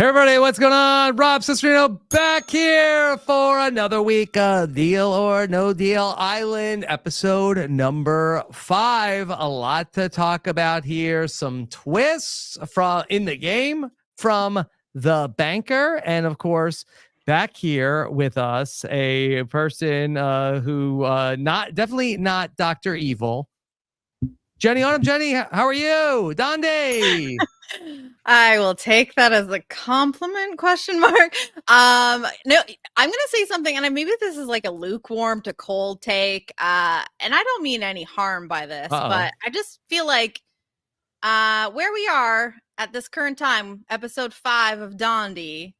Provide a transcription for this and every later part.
Hey everybody, what's going on? Rob Cesternino back here for another week of Deal or No Deal Island, episode number 5. A lot to talk about here. Some twists from in the game from the banker, and of course, back here with us, a person who definitely not Dr. Evil. Jenny Autumn. Jenny, how are you? Donde? I will take that as a compliment, question mark. No, I'm gonna say something, and maybe this is like a lukewarm to cold take. And I don't mean any harm by this, but I just feel like where we are at this current time, episode 5 of Dondi,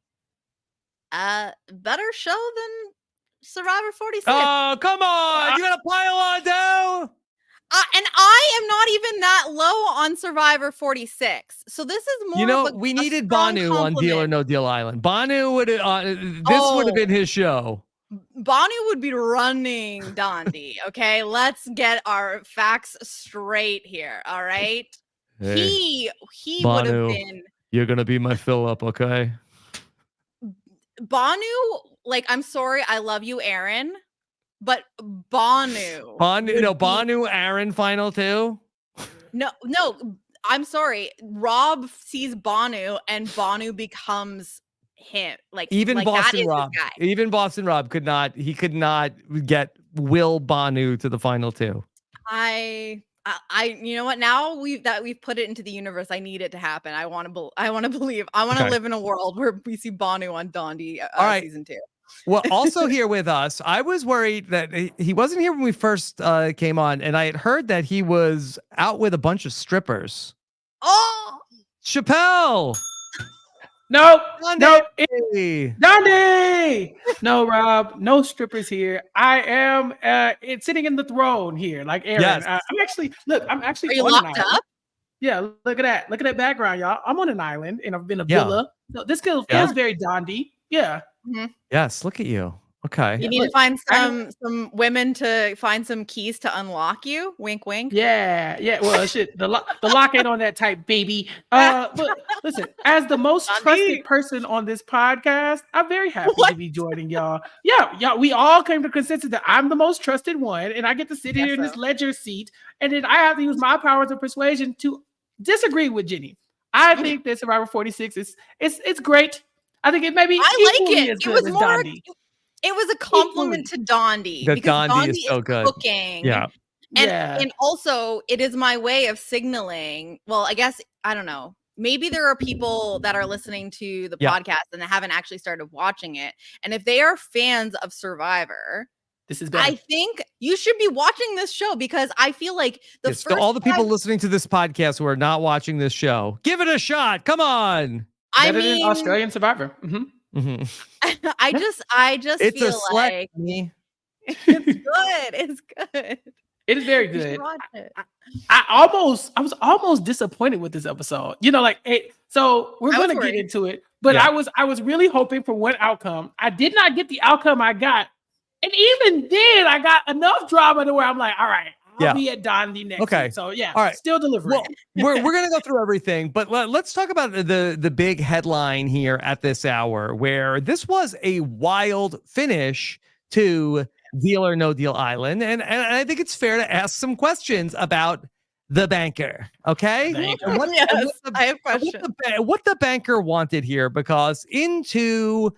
better show than Survivor 46. Oh, come on. You got a pile on down? And I am not even that low on Survivor 46. So this is more of we needed Banu on Deal or No Deal Island. Banu would would have been his show. Banu would be running Dondi. Okay, let's get our facts straight here. All right. Hey, he would have been. You're gonna be my fill up, okay? Banu, like, I'm sorry, I love you, Aaron. But Banu, Aaron final two. No, I'm sorry. Rob sees Banu, and Banu becomes him. Even Boston Rob could not. He could not get Will Banu to the final two. You know what? Now we've put it into the universe. I need it to happen. I want to believe. I want to live in a world where we see Banu on Dondi season 2. Well, also here with us, I was worried that he wasn't here when we first came on, and I had heard that he was out with a bunch of strippers. Oh, Chappell! No, Dondi! No, Rob, no strippers here. I am sitting in the throne here, like Aaron. Yes. I'm actually Are you locked up? Yeah, look at that. Look at that background, y'all. I'm on an island in a villa. So this feels very Dondi. Yeah. Mm-hmm. Yes, look at you. Okay. You need to find some women to find some keys to unlock you. Wink, wink. Yeah. Well, shit, the lock ain't on that type, baby. But listen, as the most trusted person on this podcast, I'm very happy to be joining y'all. Yeah, we all came to consensus that I'm the most trusted one, and I get to sit here in this ledger seat, and then I have to use my powers of persuasion to disagree with Jenny. I think that Survivor 46 it's great. I think it may be. I like it. It was more. Dondi. It was a compliment to Dondi because Dondi is so good. Cooking. Yeah. And also it is my way of signaling. Well, I guess I don't know. Maybe there are people that are listening to the podcast and they haven't actually started watching it. And if they are fans of Survivor, this is better. I think you should be watching this show because I feel like all the people listening to this podcast who are not watching this show, give it a shot. Come on. I mean, Australian Survivor. Mm-hmm. Mm-hmm. I just it's feel like it's good. It's good. It is very good. I was almost disappointed with this episode. So we're gonna get into it, but I was really hoping for one outcome. I did not get the outcome I got, and even then, I got enough drama to where I'm like, all right. I'll be at Dondi next week. So all right. Still delivering. Well, we're gonna go through everything, but let's talk about the big headline here at this hour, where this was a wild finish to Deal or No Deal Island, and I think it's fair to ask some questions about the banker. Okay, I have questions. What the banker wanted here, because we'll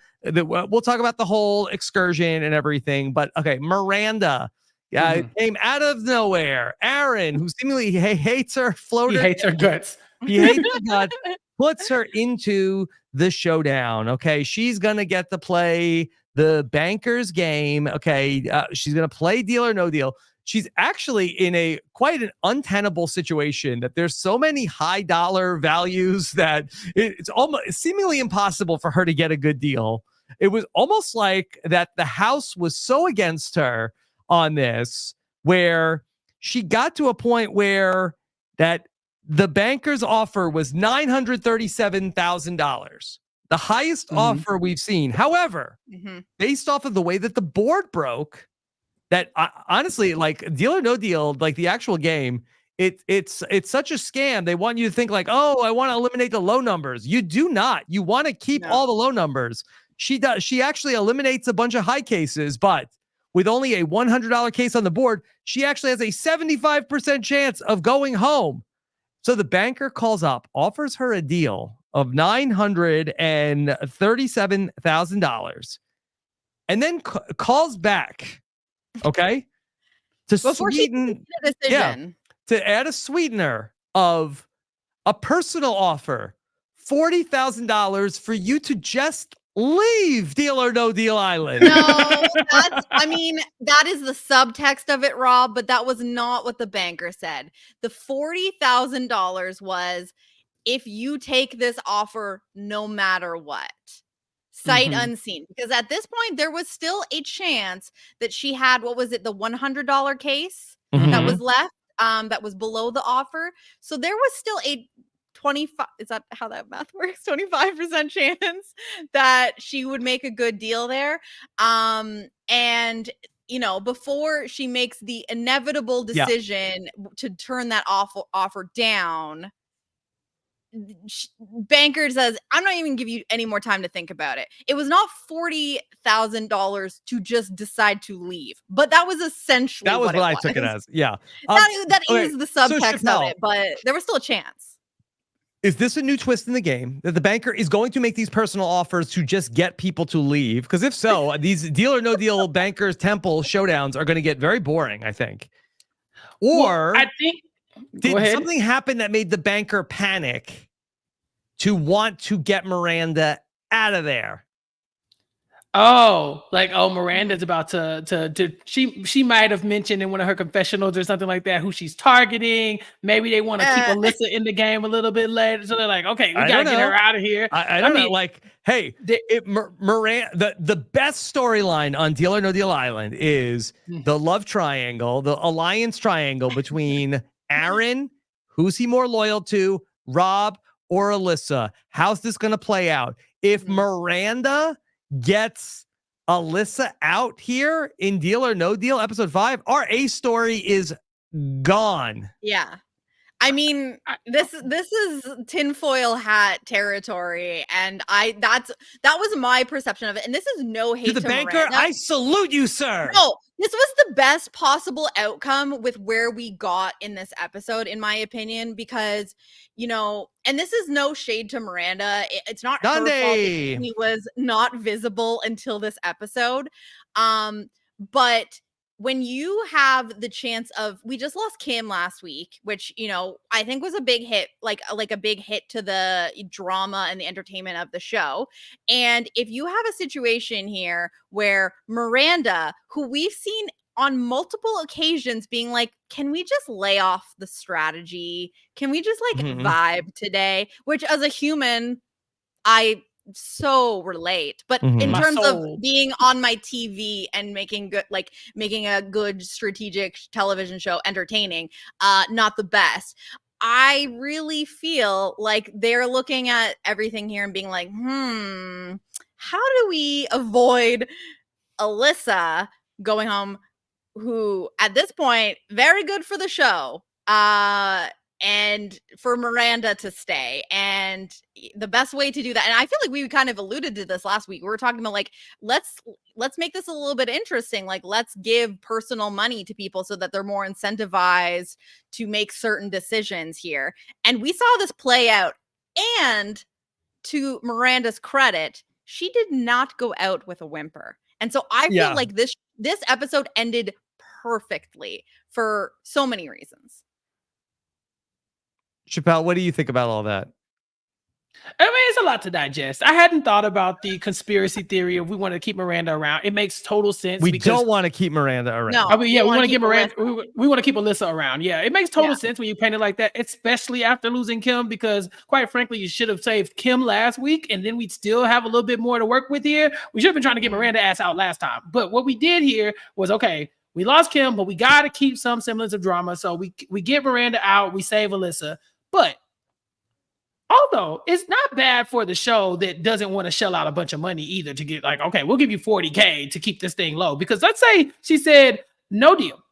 talk about the whole excursion and everything, but okay, Miranda. Yeah, it came out of nowhere. Aaron, who seemingly hates her floater. He hates her guts. He hates her guts. Puts her into the showdown. Okay, she's gonna get to play the banker's game. Okay, she's gonna play Deal or No Deal. She's actually in quite an untenable situation that there's so many high dollar values that it's almost seemingly impossible for her to get a good deal. It was almost like that the house was so against her on this, where she got to a point where that the banker's offer was $937,000, the highest offer we've seen. However, based off of the way that the board broke, that honestly, like Deal or No Deal, like the actual game, it's such a scam. They want you to think like, oh, I want to eliminate the low numbers. You do not. You want to keep all the low numbers. She does. She actually eliminates a bunch of high cases, but with only a $100 case on the board, she actually has a 75% chance of going home. So the banker calls up, offers her a deal of $937,000, and then calls back, okay, to Before sweeten a decision. To add a sweetener of a personal offer, $40,000 for you to just leave Deal or No Deal Island. No, that is the subtext of it, Rob, but that was not what the banker said. The $40,000 was if you take this offer no matter what. Sight unseen. Because at this point, there was still a chance that she had, what was it, the $100 case that was left, that was below the offer. So there was still a 25, is that how that math works? 25% chance that she would make a good deal there. And before she makes the inevitable decision to turn that offer down, banker says, I'm not even give you any more time to think about it. It was not $40,000 to just decide to leave, but that was essentially what I took it as. Yeah. That is the subtext of it, but there was still a chance. Is this a new twist in the game that the banker is going to make these personal offers to just get people to leave? Because if so, these Deal or No Deal bankers temple showdowns are going to get very boring, I think. Or I think did something happen that made the banker panic to want to get Miranda out of there? Miranda's about to she might have mentioned in one of her confessionals or something like that who she's targeting. Maybe they want to keep Alyssa in the game a little bit later, so they're like, okay, we gotta get her out of here. I don't know. Like, hey, Miranda, the best storyline on Deal or No Deal Island is the love triangle, the alliance triangle between Aaron, who's he more loyal to, Rob, or Alyssa? How's this gonna play out? If Miranda gets Alyssa out here in Deal or No Deal episode 5, our A story is gone. Yeah. I mean, this is tinfoil hat territory, and that was my perception of it. And this is no hate to the banker. Miranda. I salute you, sir. No, this was the best possible outcome with where we got in this episode, in my opinion, because and this is no shade to Miranda. It's not her fault that he was not visible until this episode, but when you have the chance of, we just lost Kim last week, which, I think was a big hit, like a big hit to the drama and the entertainment of the show. And if you have a situation here where Miranda, who we've seen on multiple occasions being like, can we just lay off the strategy? Can we just vibe today? Which as a human, I so relate, but in terms of being on my TV and making a good strategic television show entertaining, not the best. I really feel like they're looking at everything here and being like, how do we avoid Alyssa going home, who at this point, very good for the show, and for Miranda to stay. And the best way to do that, and I feel like we kind of alluded to this last week. We were talking about let's make this a little bit interesting. Like, let's give personal money to people so that they're more incentivized to make certain decisions here. And we saw this play out. And to Miranda's credit, she did not go out with a whimper. And so I feel like this episode ended perfectly for so many reasons. Chappell, what do you think about all that? I mean, it's a lot to digest. I hadn't thought about the conspiracy theory of we want to keep Miranda around. It makes total sense. We don't want to keep Miranda around. No, we want to keep Miranda. We want to keep Alyssa around. Yeah, it makes total sense when you paint it like that, especially after losing Kim, because quite frankly, you should have saved Kim last week, and then we'd still have a little bit more to work with here. We should have been trying to get Miranda ass out last time. But what we did here was, okay, we lost Kim, but we got to keep some semblance of drama. So we get Miranda out, we save Alyssa. But although it's not bad for the show that doesn't want to shell out a bunch of money either to get okay, we'll give you $40K to keep this thing low. Because let's say she said no deal.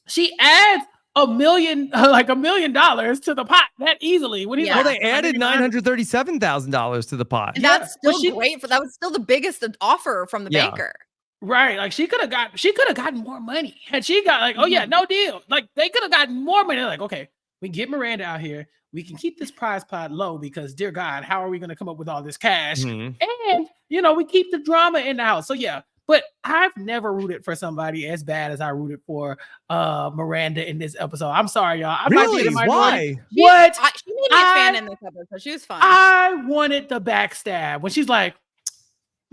She adds $1 million to the pot that easily. When he's Yeah. Well, like, they added $937,000 to the pot. And Yeah, that's but still great. That was still the biggest offer from the Yeah. banker. right. Like she could have gotten more money. Had she got like, oh yeah, no deal. Like they could have gotten more money. They're like, okay, we get Miranda out here. We can keep this prize pot low because, dear God, how are we going to come up with all this cash? Mhm. And, we keep the drama in the house. So, yeah, but I've never rooted for somebody as bad as I rooted for Miranda in this episode. I'm sorry, y'all. I might be Really? the minority. Why? What? She made me a fan in this episode. She was fun. I wanted the backstab when she's like,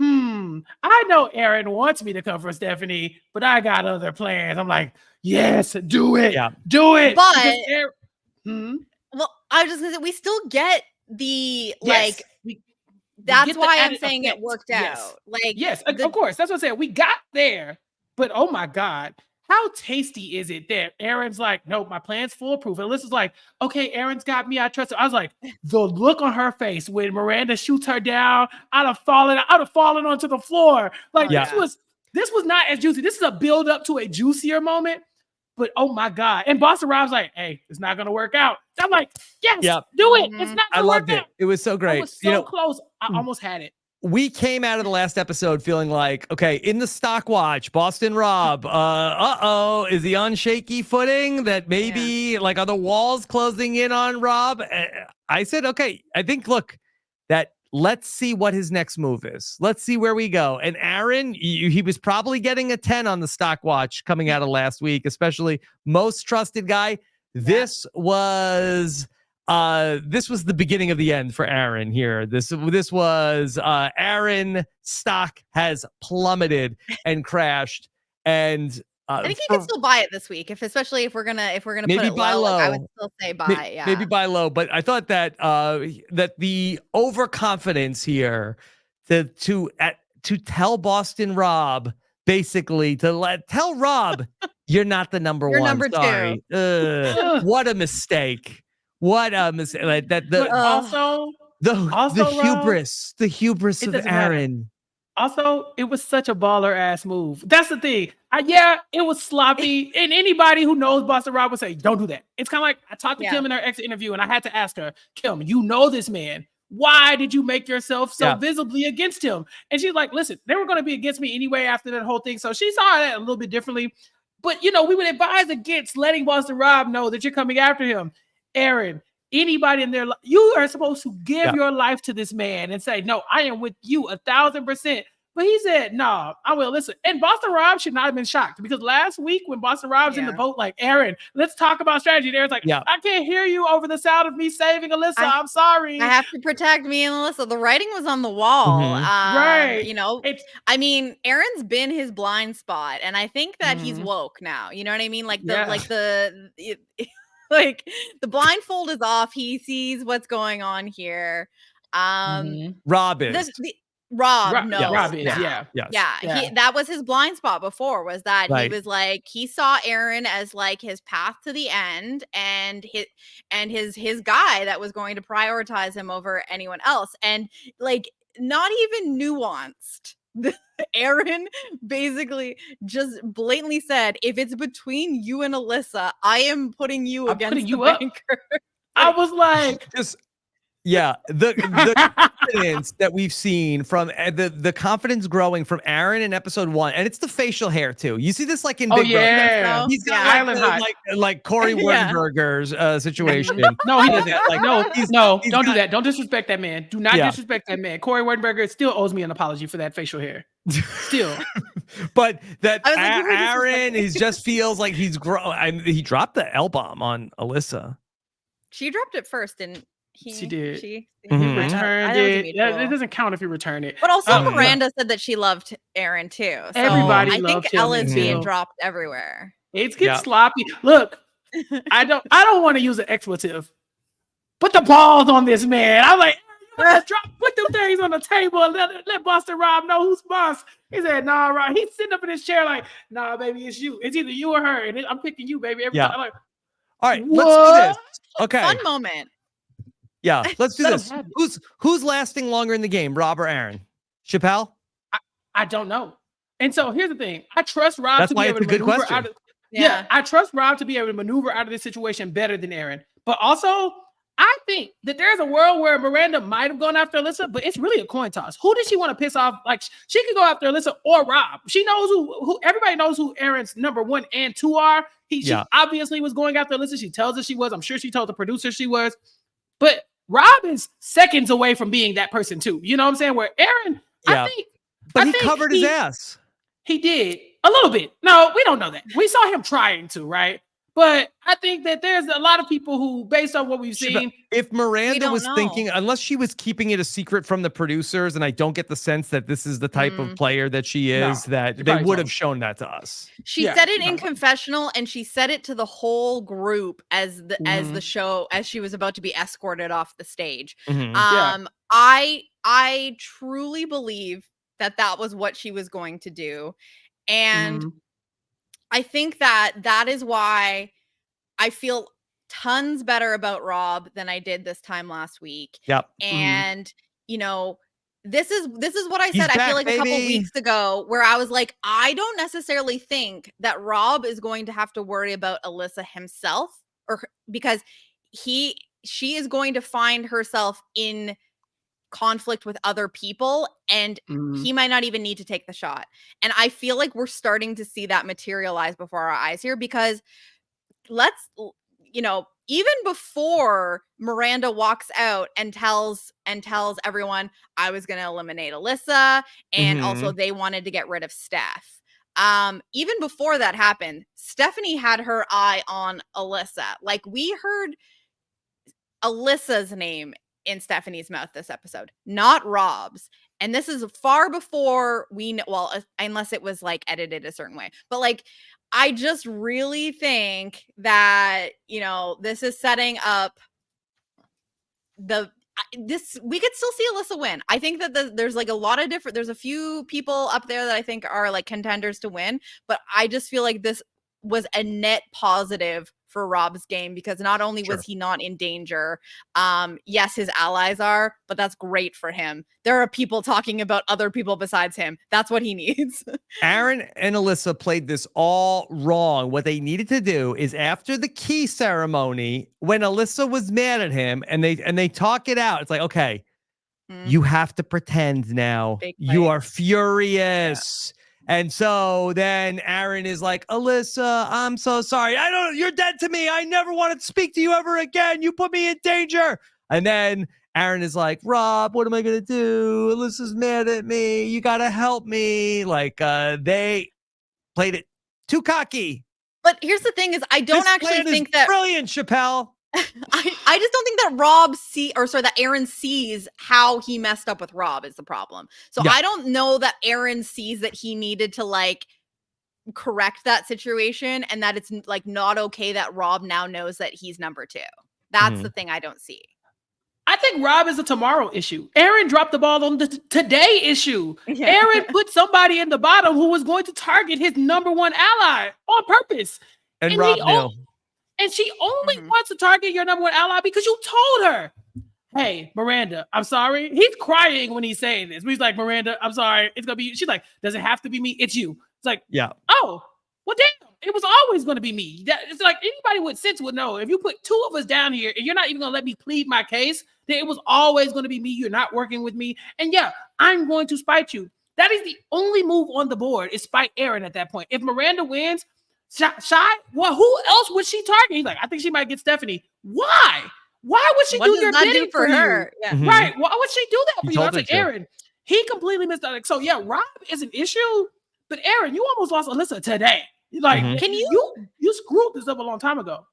I know Aaron wants me to come for Stephanie, but I got other plans. I'm like, yes, do it. Yeah. Do it. But well, I was just gonna say we still get the yes. that's why I'm saying it worked out. Yes. Of course. That's what I'm saying. We got there, but oh my God, how tasty is it that Aaron's like, no, my plan's foolproof. And Alyssa's like, okay, Aaron's got me. I trust her. I was like, the look on her face when Miranda shoots her down, I'd have fallen onto the floor. Like this was not as juicy. This is a build up to a juicier moment. But oh my God. And Boston Rob's like, hey, it's not gonna work out. I'm like, yes, do it. It's not gonna work out. It was so great. I was so close. I almost had it. We came out of the last episode feeling like, okay, in the stock watch, Boston Rob, is he on shaky footing? That maybe like are the walls closing in on Rob? I said, okay, I think, look, let's see what his next move is. Let's see where we go. And Aaron, he was probably getting a 10 on the stock watch coming out of last week, especially most trusted guy. This was the beginning of the end for Aaron here. This was Aaron stock has plummeted and crashed. And I think you can still buy it this week, especially if we're gonna maybe put it buy low. I would still say buy. Maybe buy low, but I thought that that the overconfidence here to tell Boston Rob basically tell Rob you're not the number You're one. Number Sorry. What a mistake! What a mistake! Like that. The hubris of Aaron. Matter. Also, it was such a baller ass move. That's the thing. It was sloppy. And anybody who knows Boston Rob would say, don't do that. It's kind of like I talked to Kim in her exit interview and I had to ask her, Kim, you know this man. Why did you make yourself so visibly against him? And she's like, listen, they were going to be against me anyway after that whole thing. So she saw that a little bit differently. But, we would advise against letting Boston Rob know that you're coming after him. Aaron, anybody in there, you are supposed to give your life to this man and say, no, I am with you 1,000%. But he said, no, I will listen. And Boston Rob should not have been shocked because last week when Boston Rob's in the boat, like, Aaron, let's talk about strategy. And Aaron's like, I can't hear you over the sound of me saving Alyssa. I'm sorry. I have to protect me and Alyssa. The writing was on the wall. Right. I mean, Aaron's been his blind spot. And I think that he's woke now. You know what I mean? Like the blindfold is off. He sees what's going on here. Rob is. Rob knows. Rob is, that was his blind spot before, was that he was like, he saw Aaron as like his path to the end and his guy that was going to prioritize him over anyone else. And like, not even nuanced. Aaron basically just blatantly said, if it's between you and Alyssa, I am putting you against the banker. I was like, the confidence that we've seen from the confidence growing from Aaron in episode 1, and it's the facial hair too. You see this like in Big Brother. He's got like Corey Wernberger's situation. No, he doesn't. Like, don't do that. Don't disrespect that man. Do not disrespect that man. Corey Wernberger still owes me an apology for that facial hair. Still, but that Aaron just feels like he's growing. He dropped the L-bomb on Alyssa. She dropped it first, and she did. He returned it. It doesn't count if you return it. But also, Miranda said that she loved Aaron too. So everybody loved him. I think L is being dropped everywhere. It's getting sloppy. Look, I don't want to use an expletive. Put the balls on this man. I'm like, put them things on the table and let Boston Rob know who's boss. He said, nah, Rob. He's sitting up in his chair like, nah, baby, it's you. It's either you or her. And I'm picking you, baby. Every time. I'm like, all right, let's do this. Okay. Fun moment. Yeah, let's do this. Who's lasting longer in the game, Rob or Aaron? Chappell? I don't know. And so here's the thing. I trust Rob. That's why it's a good question. Yeah, I trust Rob to be able to maneuver out of this situation better than Aaron. But also, I think that there's a world where Miranda might have gone after Alyssa, but it's really a coin toss. Who does she want to piss off? Like, she could go after Alyssa or Rob. She knows who everybody knows who Aaron's number 1 and 2 are. She obviously was going after Alyssa. She tells us she was. I'm sure she told the producer she was. But Rob is seconds away from being that person too. You know what I'm saying? Where Aaron, I think he covered his ass. He did a little bit. No, we don't know that. We saw him trying to, right? But I think that there's a lot of people who, based on what we've seen, if Miranda was thinking, unless she was keeping it a secret from the producers, and I don't get the sense that this is the type of player that she is, that they would have shown that to us. She said it in confessional, and she said it to the whole group as the show, as she was about to be escorted off the stage. I truly believe that was what she was going to do, and I think that is why I feel tons better about Rob than I did this time last week. And you know, this is what I said. I feel like a couple weeks ago, where I was like, I don't necessarily think that Rob is going to have to worry about Alyssa himself, or because she is going to find herself in conflict with other people, and he might not even need to take the shot. And I feel like we're starting to see that materialize before our eyes here, because even before Miranda walks out and tells everyone, I was going to eliminate Alyssa, and also they wanted to get rid of Steph. Even before that happened, Stephanie had her eye on Alyssa. Like, we heard Alyssa's name in Stephanie's mouth this episode, not Rob's. And this is far before we know, well, unless it was like edited a certain way. But like, I just really think that, this is setting up we could still see Alyssa win. I think that there's like a lot of there's a few people up there that I think are like contenders to win, but I just feel like this was a net positive for Rob's game, because not only was he not in danger, yes, his allies are, but that's great for him. There are people talking about other people besides him. That's what he needs. Aaron and Alyssa played this all wrong. What they needed to do is, after the key ceremony, when Alyssa was mad at him and they talk it out, it's like, okay, you have to pretend now. You are furious. And so then Aaron is like, Alyssa, I'm so sorry. You're dead to me. I never wanted to speak to you ever again. You put me in danger. And then Aaron is like, Rob, what am I going to do? Alyssa's mad at me. You got to help me. Like, they played it too cocky. But here's the thing is, I don't actually think that brilliant, Chappell. I just don't think that that Aaron sees how he messed up with Rob is the problem. So I don't know that Aaron sees that he needed to like correct that situation, and that it's like not okay that Rob now knows that he's number 2. That's the thing I don't see. I think Rob is a tomorrow issue. Aaron dropped the ball on the today issue. Aaron put somebody in the bottom who was going to target his number 1 ally on purpose. And Rob knew. And she only wants to target your number 1 ally because you told her, hey, Miranda, I'm sorry. He's crying when he's saying this. He's like, Miranda, I'm sorry. It's going to be you. She's like, does it have to be me? It's you. It's like, oh, well, damn. It was always going to be me. It's like anybody with sense would know. If you put 2 of us down here and you're not even going to let me plead my case, then it was always going to be me. You're not working with me. And I'm going to spite you. That is the only move on the board, is spite Aaron at that point. If Miranda wins, Shy, well, who else would she target? He's like, I think she might get Stephanie. Why? Why would she do your bidding for her? Yeah. Right. Why would she do that for you? I was like, Aaron, he completely missed that. So Rob is an issue, but Aaron, you almost lost Alyssa today. Like, can you screwed this up a long time ago.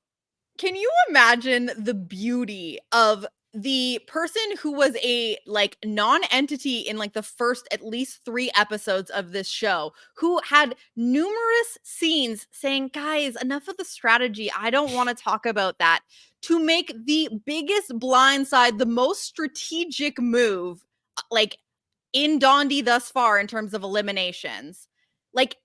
Can you imagine the beauty of the person who was a like non-entity in like the first at least 3 episodes of this show, who had numerous scenes saying, guys, enough of the strategy. I don't want to talk about that, to make the biggest blindside, the most strategic move like in Dondi thus far in terms of eliminations. Like,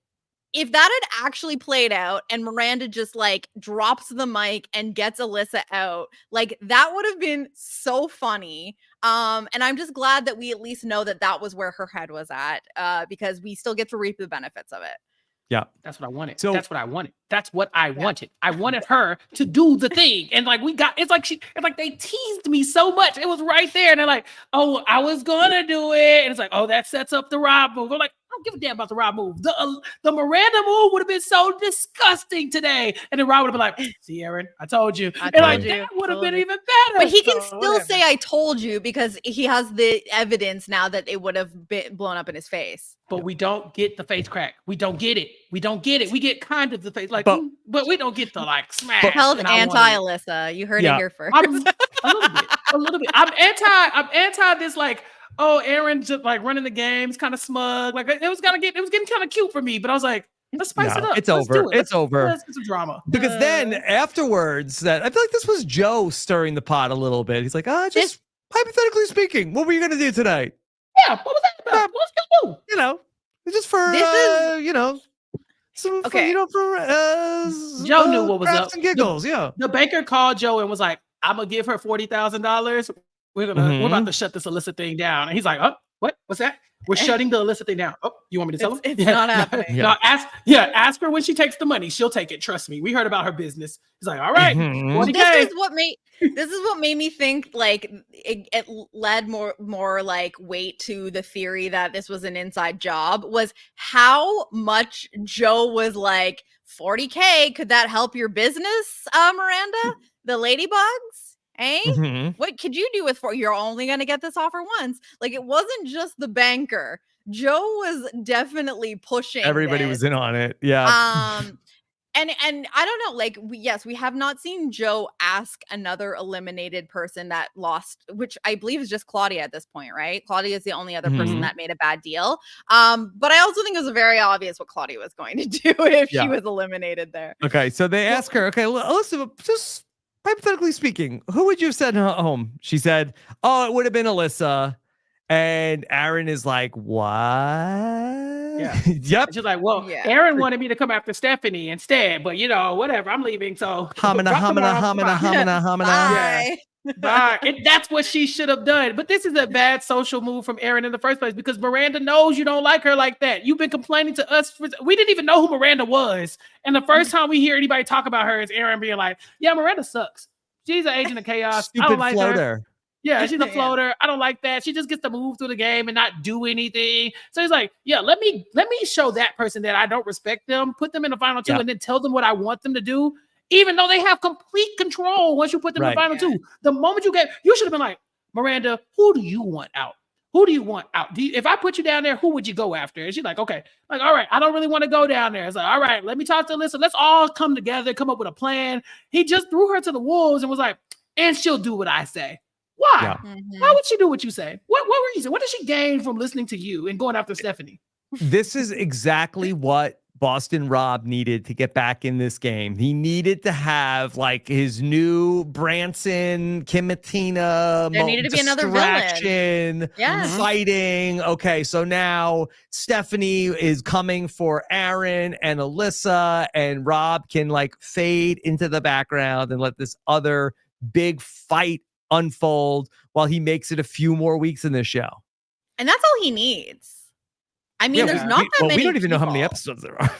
if that had actually played out and Miranda just like drops the mic and gets Alyssa out, like that would have been so funny. And I'm just glad that we at least know that was where her head was at, because we still get to reap the benefits of it. Yeah. That's what I wanted. So that's what I wanted. That's what I wanted. I wanted her to do the thing. And like it's like they teased me so much. It was right there. And they're like, oh, I was gonna do it. And it's like, oh, that sets up the RHAP move. I'm like, I don't give a damn about the RHAP move. The Miranda move would have been so disgusting today. And then Rob would have been like, see, Aaron, I told you. That would have been even better. But he can still say I told you because he has the evidence now that it would have been blown up in his face. But we don't get the face crack. We don't get it. We get kind of the face, like, but we don't get the like smash. Held anti-Alyssa. You heard it here first. A little bit. I'm anti this like, oh, Aaron just like running the games, kind of smug. Like it was getting kind of cute for me. But I was like, let's spice it up. It's over. It's over. Let's get some drama. Because then afterwards, I feel like this was Joe stirring the pot a little bit. He's like, just hypothetically speaking, what were you gonna do tonight? Yeah, what was that about? Let's go. You know, just for some okay. Joe knew what was up. And giggles, The banker called Joe and was like, I'm gonna give her $40,000. We're about to shut this illicit thing down. And he's like, oh, what? What's that? We're shutting the illicit thing down. Oh, you want me to tell him? It's not happening. No, ask her when she takes the money. She'll take it. Trust me. We heard about her business. He's like, all right. This is what made me think like it led more like weight to the theory that this was an inside job was how much Joe was like, 40K, could that help your business, Miranda? The ladybugs? What could you do with you're only going to get this offer once? Like it wasn't just the banker. Joe was definitely pushing. Everybody was in on it. Yeah. And I don't know, like we have not seen Joe ask another eliminated person that lost, which I believe is just Claudia at this point, right? Claudia is the only other person that made a bad deal. But I also think it was very obvious what Claudia was going to do if she was eliminated there. Okay, so they ask her, okay, listen, just hypothetically speaking, who would you have sent home? She said, oh, it would have been Alyssa. And Aaron is like, what? Yeah. Yep. She's like, well, Aaron wanted me to come after Stephanie instead, but whatever, I'm leaving. So hamina. Bye. Bye. That's what she should have done. But this is a bad social move from Aaron in the first place because Miranda knows you don't like her like that. You've been complaining to us. We didn't even know who Miranda was. And the first time we hear anybody talk about her is Aaron being like, yeah, Miranda sucks. She's an agent of chaos. Stupid I don't like floater. her. Yeah, she's a floater. I don't like that. She just gets to move through the game and not do anything. So he's like, yeah, let me show that person that I don't respect them, put them in the final two, and then tell them what I want them to do, even though they have complete control once you put them in the final two. The moment you should have been like, Miranda, who do you want out? Who do you want out? If I put you down there, who would you go after? And she's like, okay, like, all right, I don't really want to go down there. It's like, all right, let me talk to Alyssa. Let's all come together, come up with a plan. He just threw her to the wolves and was like, and she'll do what I say. Why? Yeah. Why would she do what you say? What were you saying? What did she gain from listening to you and going after Stephanie? This is exactly what Boston Rob needed to get back in this game. He needed to have like his new Branson, Kim Matina, there needed to be another villain. Fighting. Okay, so now Stephanie is coming for Aaron and Alyssa, and Rob can like fade into the background and let this other big fight unfold while he makes it a few more weeks in this show. And that's all he needs. I mean, there's not that many. We don't even know how many episodes there are.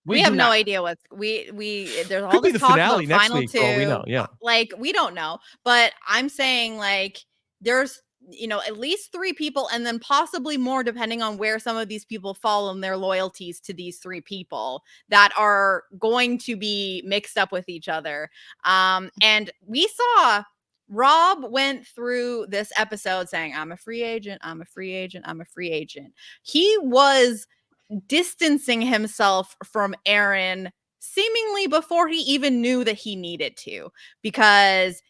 We have no idea what's there's all this talk about final two. We know, Like we don't know, but I'm saying like there's at least 3 people and then possibly more depending on where some of these people fall in their loyalties to these 3 people that are going to be mixed up with each other. And we saw Rob went through this episode saying, I'm a free agent, I'm a free agent, I'm a free agent. He was distancing himself from Aaron seemingly before he even knew that he needed to, because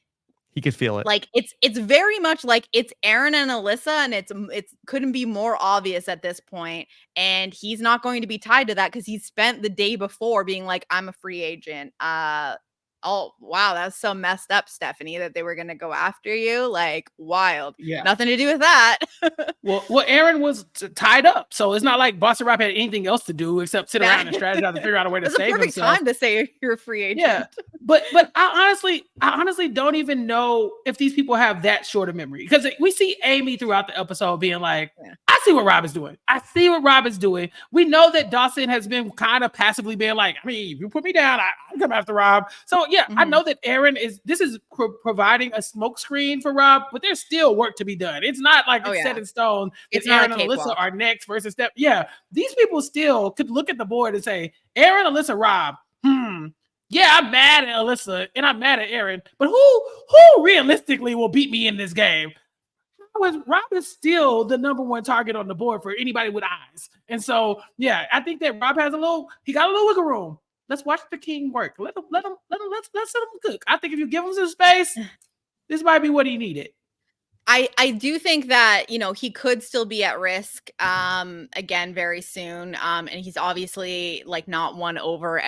he could feel it. Like it's very much like it's Aaron and Alyssa, and it couldn't be more obvious at this point. And he's not going to be tied to that because he spent the day before being like, I'm a free agent. Oh, wow, that's so messed up, Stephanie, that they were going to go after you. Like, wild. Yeah. Nothing to do with that. well, Aaron was tied up. So it's not like Boston RHAP had anything else to do except sit around and strategize to figure out a way to save himself. It's a perfect time to say you're a free agent. Yeah. But I honestly don't even know if these people have that short of memory. Because we see Amy throughout the episode being like, I see what Rob is doing. We know that Dawson has been kind of passively being like, I mean, if you put me down, I'm coming after Rob. So yeah, I know that Aaron is providing a smokescreen for Rob, but there's still work to be done. It's not like it's set in stone. It's Aaron not and Alyssa are next versus step. Yeah, these people still could look at the board and say, Aaron, Alyssa, Rob. Yeah, I'm mad at Alyssa and I'm mad at Aaron, but who realistically will beat me in this game? Rob is still the number one target on the board for anybody with eyes. And so, yeah, I think that Rob has he got a little wiggle room. Let's watch the king work. Let's let him cook. I think if you give him some space, this might be what he needed. I do think that, he could still be at risk again very soon. And he's obviously like not won over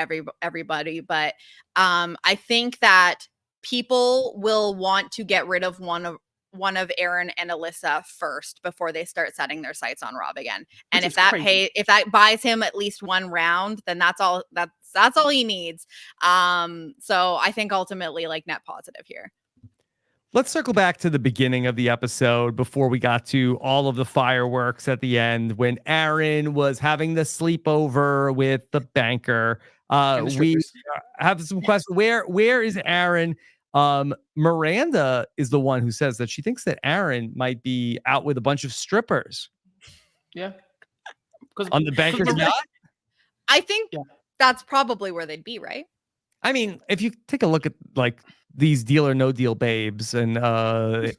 everybody, but I think that people will want to get rid of one of Aaron and Alyssa first before they start setting their sights on Rob again. And if that buys him at least one round, then that's all he needs. So I think ultimately like net positive here. Let's circle back to the beginning of the episode before we got to all of the fireworks at the end when Aaron was having the sleepover with the banker. We have some questions. Where is Aaron? Miranda is the one who says that she thinks that Aaron might be out with a bunch of strippers. Yeah. On the banker's yacht? I think that's probably where they'd be, right? I mean, if you take a look at like these Deal or No Deal babes and bros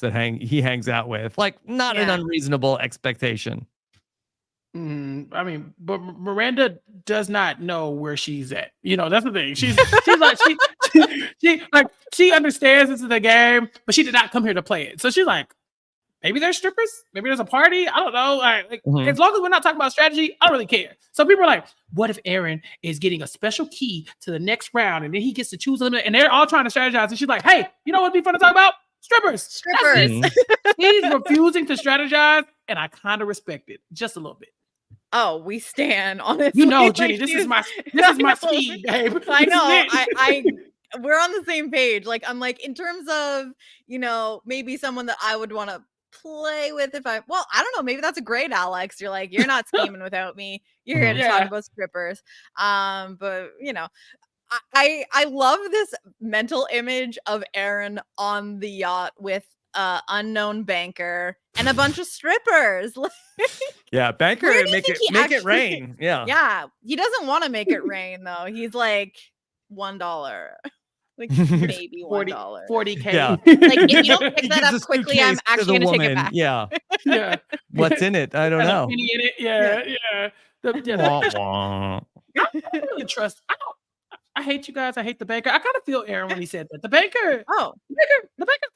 that he hangs out with, like not an unreasonable expectation. I mean, but Miranda does not know where she's at. That's the thing. She's like she understands this is a game, but she did not come here to play it. So she's like, maybe there's strippers, maybe there's a party. I don't know. As long as we're not talking about strategy, I don't really care. So people are like, what if Aaron is getting a special key to the next round and then he gets to choose them and they're all trying to strategize? And she's like, hey, you know what'd be fun to talk about? Strippers. He's refusing to strategize, and I kind of respect it just a little bit. Oh, we stand honestly. Jenny, this is my speed, babe. I know. We're on the same page. Like, I'm like, in terms of, maybe someone that I would want to play with I don't know, maybe that's a great Alex. You're like, you're not scheming without me. You're here to talk about strippers. But I love this mental image of Aaron on the yacht with unknown banker and a bunch of strippers. Banker make it rain. Yeah, he doesn't want to make it rain though. He's like $1, like maybe $1, 40K. Yeah. Like if you don't pick that up quickly, I'm actually gonna take it back. Yeah. What's in it? I don't know. In it. Yeah. I don't really trust. I hate you guys. I hate the banker. I kind of feel Aaron when he said that. The banker's kind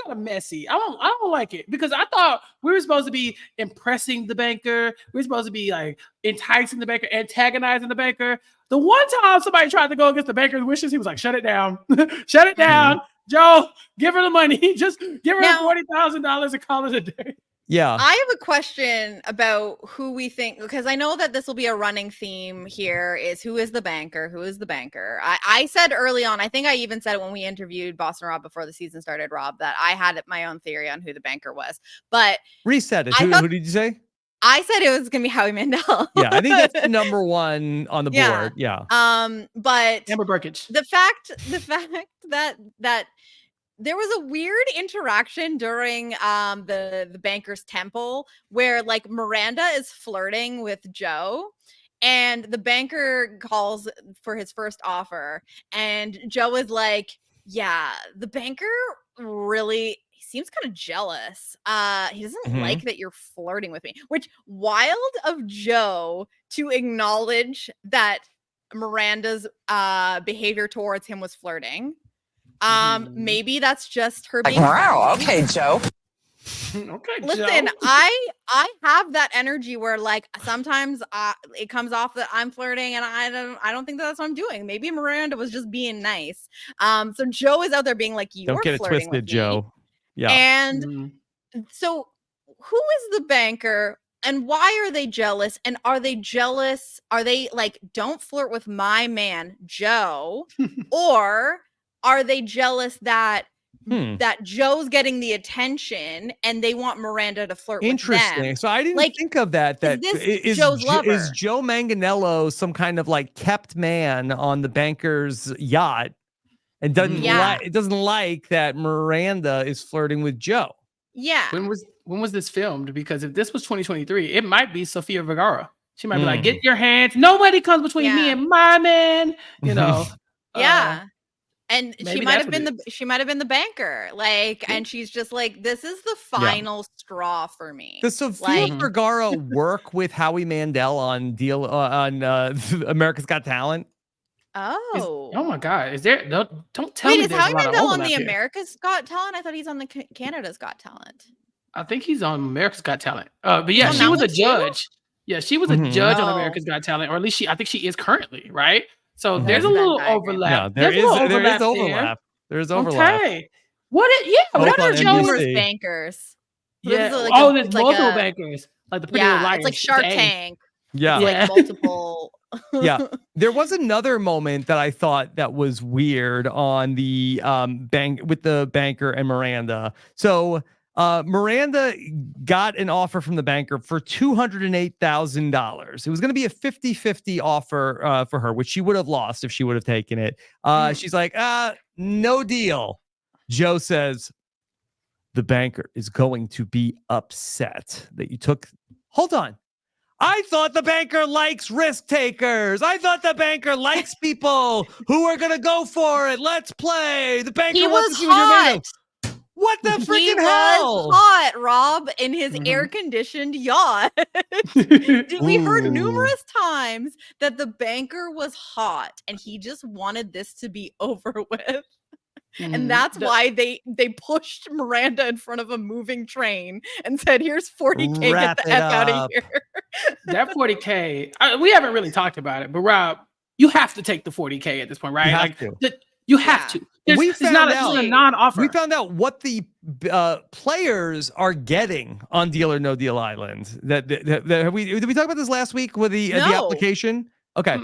of messy. I don't like it because I thought we were supposed to be impressing the banker. We were supposed to be like enticing the banker, antagonizing the banker. The one time somebody tried to go against the banker's wishes, he was like, "Shut it down, shut it down, Joe. Give her the money. Just give her $40,000 and call it a day." Yeah. I have a question about who we think, because I know that this will be a running theme here, is who is the banker? Who is the banker? I said early on, I think I even said it when we interviewed Boston Rob before the season started, Rob, that I had my own theory on who the banker was. But reset it. Who did you say? I said it was going to be Howie Mandel. Yeah, I think that's the number one on the board. Yeah. But Amber Burkage. The fact that there was a weird interaction during the banker's temple where like Miranda is flirting with Joe and the banker calls for his first offer and Joe is like, yeah, the banker really seems kind of jealous. He doesn't like that you're flirting with me, which wild of Joe to acknowledge that Miranda's behavior towards him was flirting. Maybe that's just her being wow, okay, Joe. Okay, listen, Joe. I have that energy where like sometimes it comes off that I'm flirting and I don't think that's what I'm doing. Maybe Miranda was just being nice. So Joe is out there being like, you're don't get it flirting twisted, with Joe. Me. Yeah. And so who is the banker and why are they jealous? And are they jealous? Are they like, don't flirt with my man, Joe? Or are they jealous that that Joe's getting the attention and they want Miranda to flirt with them. Interesting. So I didn't think of that. That is Joe's lover. Is Joe Manganiello some kind of like kept man on the banker's yacht and doesn't like that Miranda is flirting with Joe? Yeah. When was this filmed? Because if this was 2023, it might be Sofia Vergara. She might be like, "Get your hands. Nobody comes between me and my man." You know. Yeah. And she might have been the banker, like, and she's just like, this is the final straw for me. Does Sofia Vergara work with Howie Mandel on America's Got Talent? Oh my God! Is there? Don't tell me. Wait, is Howie Mandel on the America's Got Talent? I thought he's on the Canada's Got Talent. I think he's on America's Got Talent. But yeah, she was a judge. Yeah, she was a judge on America's Got Talent, or at least I think she is currently, right? So there's a little overlap. No, there is overlap. There's overlap. Okay. What are numerous bankers? Yeah. There's multiple bankers. Like the Pretty Little Liars. It's like Shark Tank. Yeah. Like multiple. There was another moment that I thought that was weird on the bank with the banker and Miranda. So Miranda got an offer from the banker for $208,000. It was going to be a 50-50 offer for her, which she would have lost if she would have taken it. She's like, no deal. Joe says, the banker is going to be upset that you took. Hold on. I thought the banker likes risk takers. I thought the banker likes people who are going to go for it. Let's play. The banker wants to see what you're made of. What the freaking hell? Was hot, Rob, in his air-conditioned yacht. We heard numerous times that the banker was hot, and he just wanted this to be over with. And that's why they pushed Miranda in front of a moving train and said, "Here's $40K. Get the F out of here." That $40K, we haven't really talked about it, but Rob, you have to take the $40K at this point, right? You have to. It's not a non-offer. We found out what the players are getting on Deal or No Deal Island. Did we talk about this last week with the application? Okay.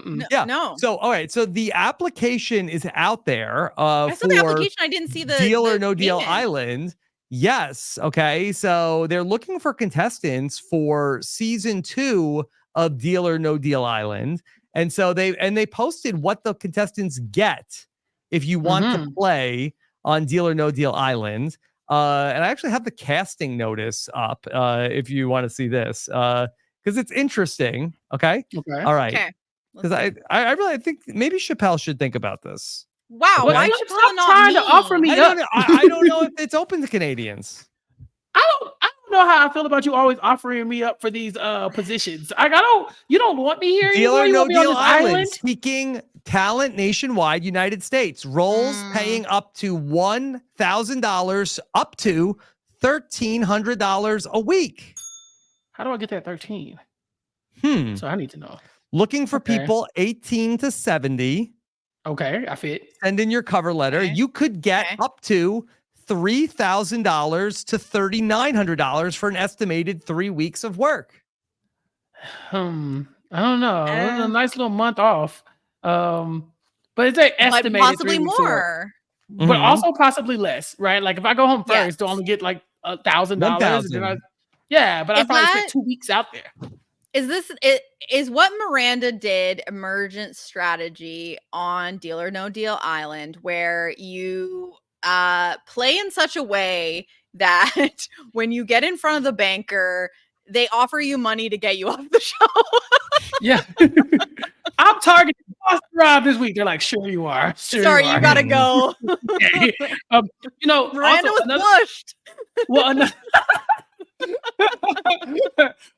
No. So, all right. So the application is out there I saw the application. I didn't see the Deal or No Deal Island. Yes. Okay. So they're looking for contestants for season 2 of Deal or No Deal Island. And so they posted what the contestants get if you want to play on Deal or No Deal Island. And I actually have the casting notice up if you want to see this because it's interesting. Okay. All right. Okay. Because I really think maybe Chappell should think about this. Wow. Why should Chappell not trying to offer me? I don't know if it's open to Canadians. I don't know how I feel about you always offering me up for these positions. You don't want me here. Deal or No Deal Island. Seeking talent nationwide, United States. Roles paying up to $1,000 up to $1,300 a week. How do I get that 13? So I need to know. Looking for people 18 to 70. Okay, I fit. Send in your cover letter. Okay. You could get up to $3,000 to $3,900 for an estimated 3 weeks of work. I don't know. A nice little month off. But it's an estimated possibly 3 weeks more. But also possibly less, right? Like if I go home first, do I only get like $1,000? Yeah, but I probably spent 2 weeks out there. Is what Miranda did emergent strategy on Deal or No Deal Island, where you play in such a way that when you get in front of the banker, they offer you money to get you off the show? Yeah. I'm targeting Rob this week. They're like, sure you are. Sorry, you gotta go. Okay. Miranda was pushed. Well,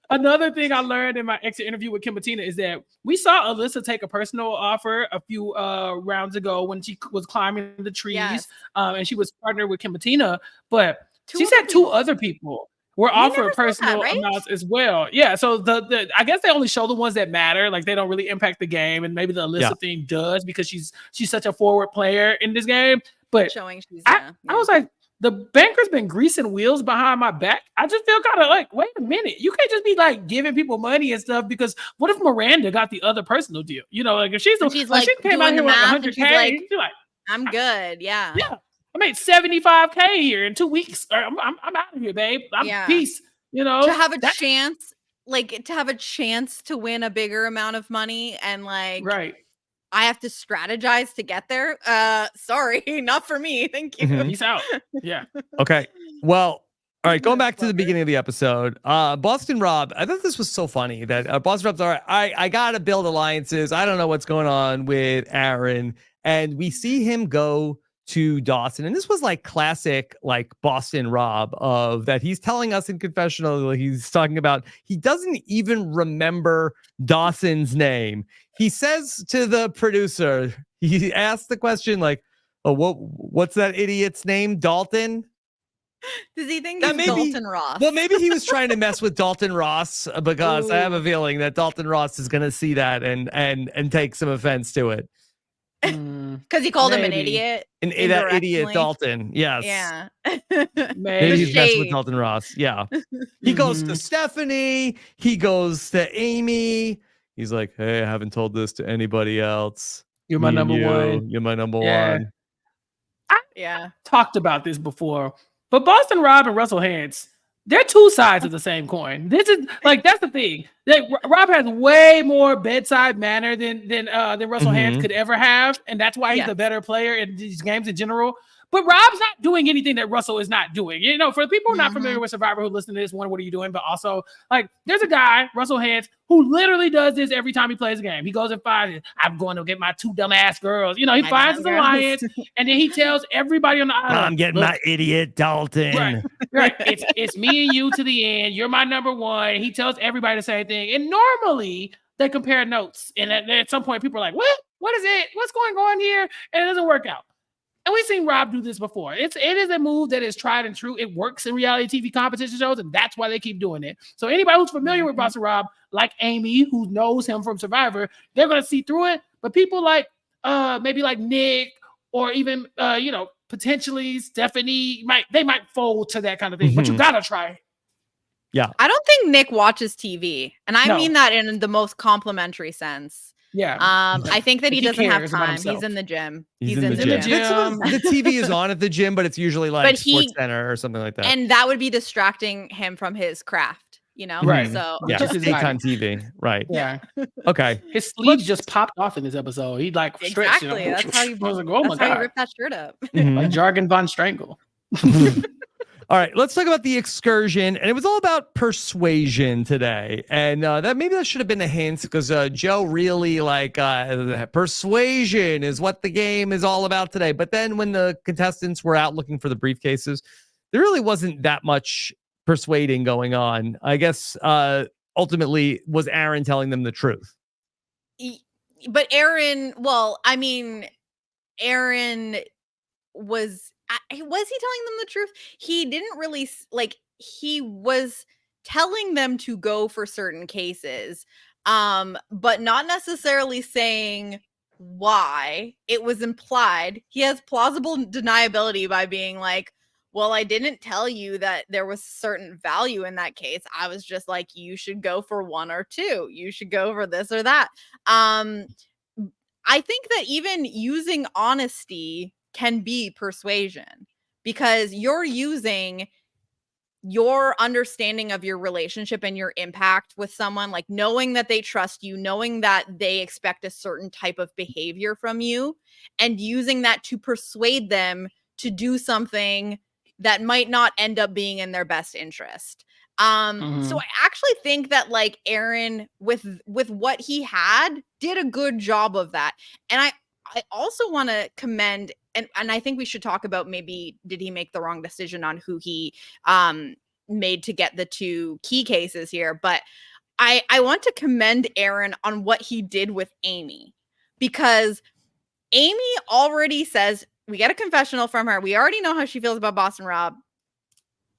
another thing I learned in my exit interview with Kim Bettina is that we saw Alyssa take a personal offer a few rounds ago when she was climbing the trees, and she was partnered with Kim Bettina, but she said 2 other people were offered personal amounts as well. Yeah, so the I guess they only show the ones that matter, like they don't really impact the game, and maybe the Alyssa thing does because she's such a forward player in this game. But showing she's I was like, the banker's been greasing wheels behind my back. I just feel kind of like, wait a minute. You can't just be like giving people money and stuff, because what if Miranda got the other personal deal? You know, like if she came out here with $100K, she's like, I'm good. Yeah. I made $75K here in 2 weeks. I'm out of here, babe. Peace. You know, to have a chance, to win a bigger amount of money, and like, right. I have to strategize to get there. Sorry, not for me. Thank you. Peace out. Yeah. Okay. Well, all right, going back to the beginning of the episode, Boston Rob, I thought this was so funny that Boston Rob's all right, I got to build alliances. I don't know what's going on with Aaron. And we see him go to Dawson. And this was like classic, like Boston Rob of that. He's telling us in confessional, he's talking about, he doesn't even remember Dawson's name. He says to the producer, he asked the question like, oh, what's that idiot's name? Dalton? Does he think he's Dalton Ross? Well, maybe he was trying to mess with Dalton Ross because I have a feeling that Dalton Ross is going to see that and take some offense to it. Because he called him an idiot. That idiot Dalton. Yes. Yeah. Maybe he's messing with Dalton Ross. Yeah. He goes to Stephanie. He goes to Amy. He's like, hey, I haven't told this to anybody else. You're my number one. You're my number one. I talked about this before. But Boston Rob and Russell Hantz, they're two sides of the same coin. This is like, that's the thing. Rob has way more bedside manner than Russell Hantz could ever have, and that's why he's a better player in these games in general. But Rob's not doing anything that Russell is not doing. You know, for the people not familiar with Survivor who listen to this, what are you doing? But also, like, there's a guy, Russell Hantz, who literally does this every time he plays a game. He goes and finds, I'm going to get my 2 dumbass girls. You know, he finds his alliance, and then he tells everybody on the island, I'm getting my idiot Dalton. Right. It's me and you to the end. You're my number one. He tells everybody the same thing. And normally they compare notes. And at some point, people are like, what? What is it? What's going on here? And it doesn't work out. And we've seen Rob do this before. It is a move that is tried and true. It works in reality TV competition shows, and that's why they keep doing it. So anybody who's familiar with Boston Rob, like Amy, who knows him from Survivor, they're going to see through it. But people like maybe like Nick or even potentially Stephanie might fold to that kind of thing. But you gotta try it. Yeah. I don't think Nick watches TV, and I mean that in the most complimentary sense. Yeah. I think that he doesn't have time. He's in the gym. He's in the gym. The TV is on at the gym, but it's usually like Sports Center or something like that. And that would be distracting him from his craft, you know? Right. So just daytime TV. Right. Yeah. Okay. His sleeves just popped off in this episode. He like stretched. Exactly. That's how you rip that shirt up. Like Jargon Von Strangle. All right, let's talk about the excursion. And it was all about persuasion today. And that should have been a hint because Joe really persuasion is what the game is all about today. But then when the contestants were out looking for the briefcases, there really wasn't that much persuading going on. I guess ultimately was Aaron telling them the truth. But Aaron was he telling them the truth? He didn't really he was telling them to go for certain cases, but not necessarily saying why. It was implied. He has plausible deniability by being like, well, I didn't tell you that there was certain value in that case. I was just like, you should go for 1 or 2. You should go for this or that. I think that even using honesty can be persuasion, because you're using your understanding of your relationship and your impact with someone, like knowing that they trust you, knowing that they expect a certain type of behavior from you, and using that to persuade them to do something that might not end up being in their best interest. So I actually think that like Aaron with what he had did a good job of that. And I also want to commend, and I think we should talk about maybe did he make the wrong decision on who he made to get the 2 key cases here. But I want to commend Aaron on what he did with Amy, because Amy already says, we get a confessional from her. We already know how she feels about Boston Rob.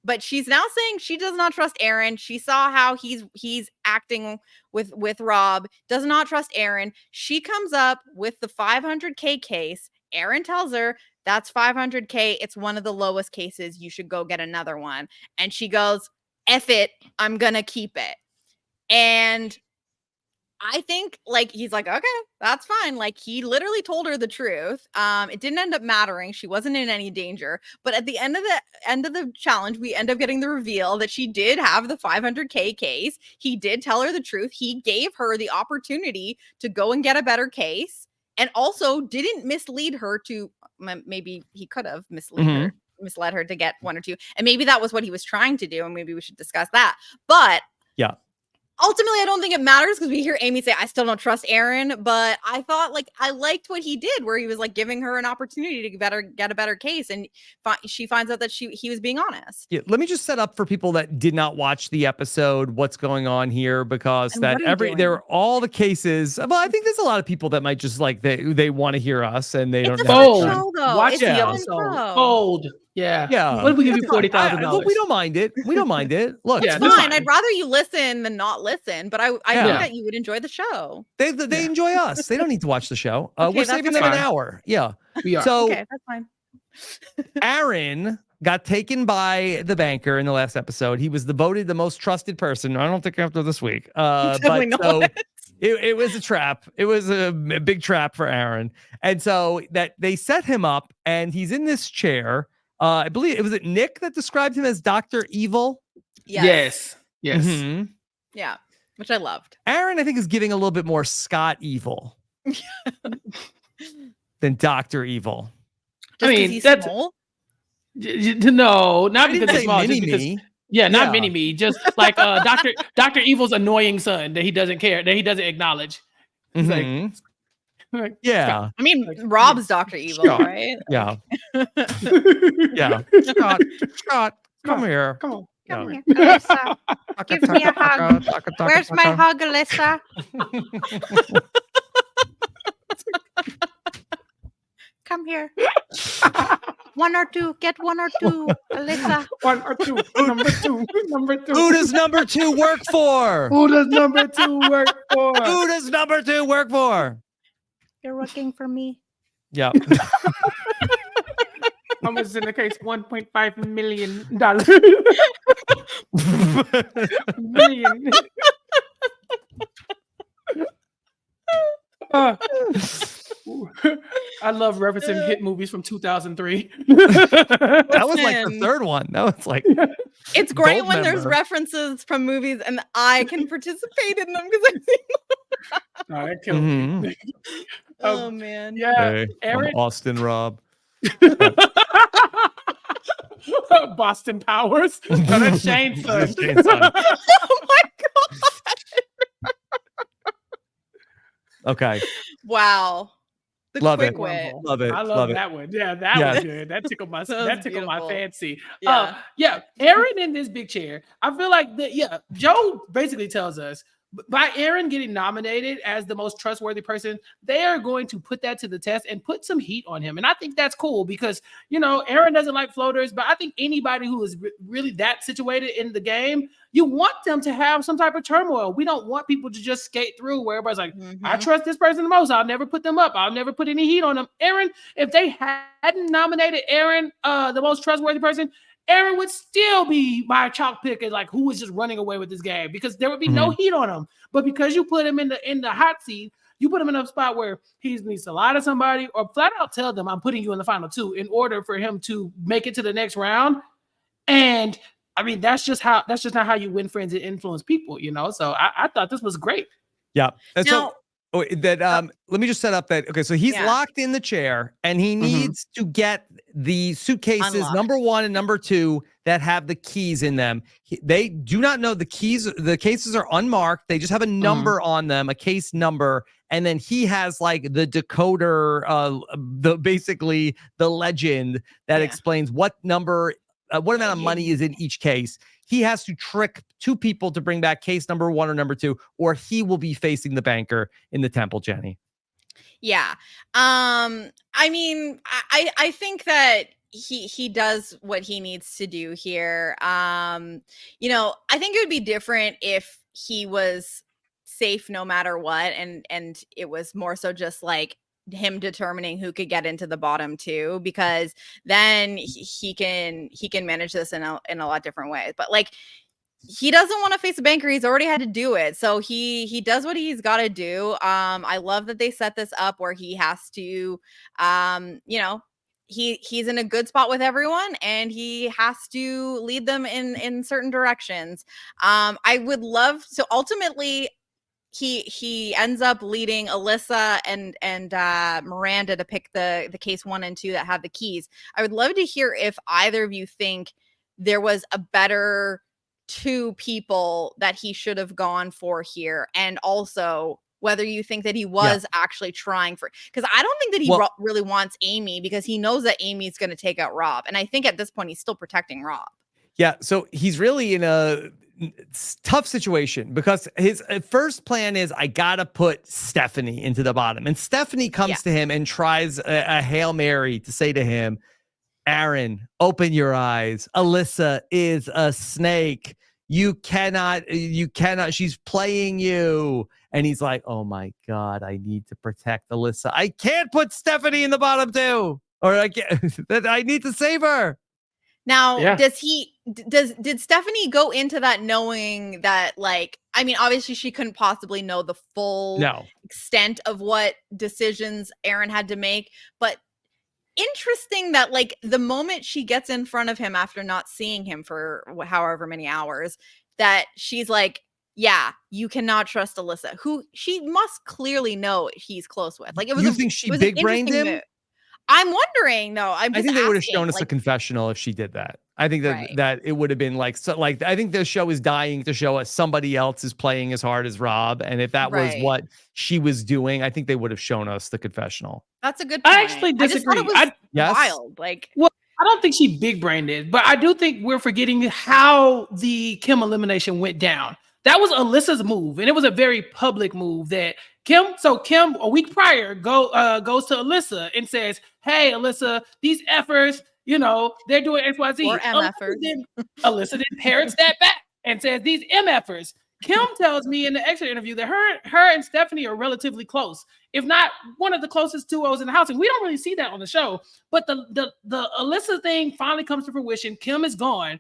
But she's now saying she does not trust Aaron. She saw how he's acting with Rob, does not trust Aaron. She comes up with the 500K case. Aaron tells her, that's 500K. It's one of the lowest cases. You should go get another one. And she goes, F it, I'm going to keep it. And I think like he's like, okay, that's fine. Like he literally told her the truth. It didn't end up mattering. She wasn't in any danger. But at the end of the challenge, we end up getting the reveal that she did have the 500K case. He did tell her the truth. He gave her the opportunity to go and get a better case, and also didn't mislead her to. Maybe he could have misled her to get one or two, and maybe that was what he was trying to do. And maybe we should discuss that. But yeah. Ultimately, I don't think it matters because we hear Amy say, I still don't trust Aaron, but I thought like I liked what he did where he was like giving her an opportunity to get a better case. And she finds out that he was being honest. Yeah, let me just set up for people that did not watch the episode what's going on here, because there are all the cases. Well, I think there's a lot of people that might just like they want to hear us and they don't know. Show, though. Watch the episode. Fold. Yeah. Yeah. What if we give you $40,000? Look, we don't mind it. We don't mind it. Look, it's fine. I'd rather you listen than not listen, but I think that you would enjoy the show. They enjoy us. They don't need to watch the show. We're saving them an hour. Yeah. We are. So okay, that's fine. Aaron got taken by the banker in the last episode. He was voted the most trusted person. I don't think after this week. But so it was a trap. It was a big trap for Aaron. And so that they set him up and he's in this chair. I believe it was Nick that described him as Dr. Evil. Yes. Mm-hmm. Yeah, which I loved. Aaron, I think, is giving a little bit more Scott Evil than Dr. Evil. Just I mean, he's that's small? No, not because he's small. Mini because, not mini me. Just like Dr. Evil's annoying son that he doesn't care, that he doesn't acknowledge. He's like, yeah. I mean, Rob's Dr. Evil, right? Yeah. Yeah. Scott, come here. Come on. Come here, Alyssa. Give me a hug. Where's my hug, Alyssa? Come here. One or two. Get one or two, Alyssa. One or two. Number two. Number two. Who does number 2 work for? Who does number 2 work for? Who does number 2 work for? You're working for me. Yeah. How much is in the case? $1.5 million. Million. I love referencing hit movies from 2003. That was like the third one. That was like it's great when there's references from movies and I can participate in them because I've seen them. That killed me. Oh man. Yeah. Hey, Aaron. Austin Rob. Boston Powers. No, that's Shane's son. Oh my god. Okay. Wow. The love quick it. wit. Love it. I love that one. Yeah, that was good. That tickled my fancy. Yeah. Aaron in this big chair. I feel like Joe basically tells us by Aaron getting nominated as the most trustworthy person, they are going to put that to the test and put some heat on him. And I think that's cool because, Aaron doesn't like floaters, but I think anybody who is really that situated in the game, you want them to have some type of turmoil. We don't want people to just skate through where everybody's like, I trust this person the most. I'll never put them up. I'll never put any heat on them. Aaron, if they hadn't nominated Aaron, the most trustworthy person, Aaron would still be my chalk pick as like who was just running away with this game because there would be no heat on him. But because you put him in the hot seat, you put him in a spot where he needs to lie to somebody or flat out tell them I'm putting you in the final 2 in order for him to make it to the next round. And I mean, that's just not how you win friends and influence people, So I thought this was great. Yeah. And let me just set up that. Okay. So he's locked in the chair and he needs to get the suitcases Unlocked. number 1 and number 2 that have the keys in them. They do not know the keys. The cases are unmarked. They just have a number on them, a case number. And then he has like the decoder, basically the legend that explains what number, what amount of money is in each case. He has to trick 2 people to bring back case number 1 or number 2, or he will be facing the banker in the temple, Jenny. Yeah. I mean, I think that he does what he needs to do here. I think it would be different if he was safe no matter what, and it was more so just like him determining who could get into the bottom 2, because then he can manage this in a lot different ways. But like he doesn't want to face a banker. He's already had to do it. So he does what he's got to do. I love that they set this up where he has to, you know, he's in a good spot with everyone and he has to lead them in certain directions. I would love, so ultimately he ends up leading Alyssa and Miranda to pick the case 1 and 2 that have the keys. I would love to hear if either of you think there was a better 2 people that he should have gone for here, and also whether you think that he was actually trying for, because I don't think that he really wants Amy, because he knows that Amy's going to take out Rob, and I think at this point he's still protecting Rob. Yeah, so he's really in a tough situation because his first plan is, I gotta put Stephanie into the bottom, and Stephanie comes to him and tries a Hail Mary to say to him, Aaron, open your eyes. Alyssa is a snake. You cannot, she's playing you. And he's like, oh my God, I need to protect Alyssa. I can't put Stephanie in the bottom too. Or I need to save her. Now, did Stephanie go into that knowing that, like, I mean, obviously she couldn't possibly know the full extent of what decisions Aaron had to make, but interesting that, like, the moment she gets in front of him after not seeing him for however many hours, that she's like, yeah, you cannot trust Alyssa, who she must clearly know he's close with. Like, it was. You think she big-brained him? Move. I'm wondering, though. I think they would have shown us a confessional if she did that. I think that it would have been like, so, like, I think the show is dying to show us somebody else is playing as hard as Rob, and if that was what she was doing, I think they would have shown us the confessional. That's a good point. I actually disagree. I just thought it was wild. Like, well, I don't think she big-brained it, but I do think we're forgetting how the Kim elimination went down. That was Alyssa's move, and it was a very public move that Kim a week prior goes to Alyssa and says, hey, Alyssa, these efforts, you know, they're doing XYZ. Or MFers. Alyssa then parrots that back and says, these MFers. Kim tells me in the extra interview that her and Stephanie are relatively close, if not one of the closest duos in the house. And we don't really see that on the show. But the Alyssa thing finally comes to fruition. Kim is gone.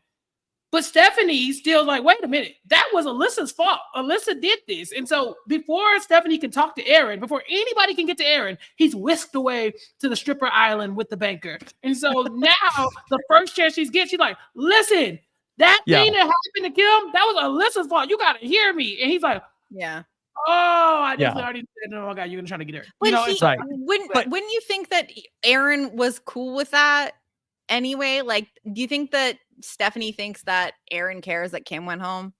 But Stephanie's still like, wait a minute, that was Alyssa's fault. Alyssa did this. And so before Stephanie can talk to Aaron, before anybody can get to Aaron, he's whisked away to the stripper island with the banker. And so now the first chance she's like, listen, that thing that happened to Kim, that was Alyssa's fault. You got to hear me. And he's like, oh, I definitely already said, no, God, you're trying to get her. But you know, it's like, wouldn't you think that Aaron was cool with that anyway? Like, do you think that Stephanie thinks that Aaron cares that Kim went home?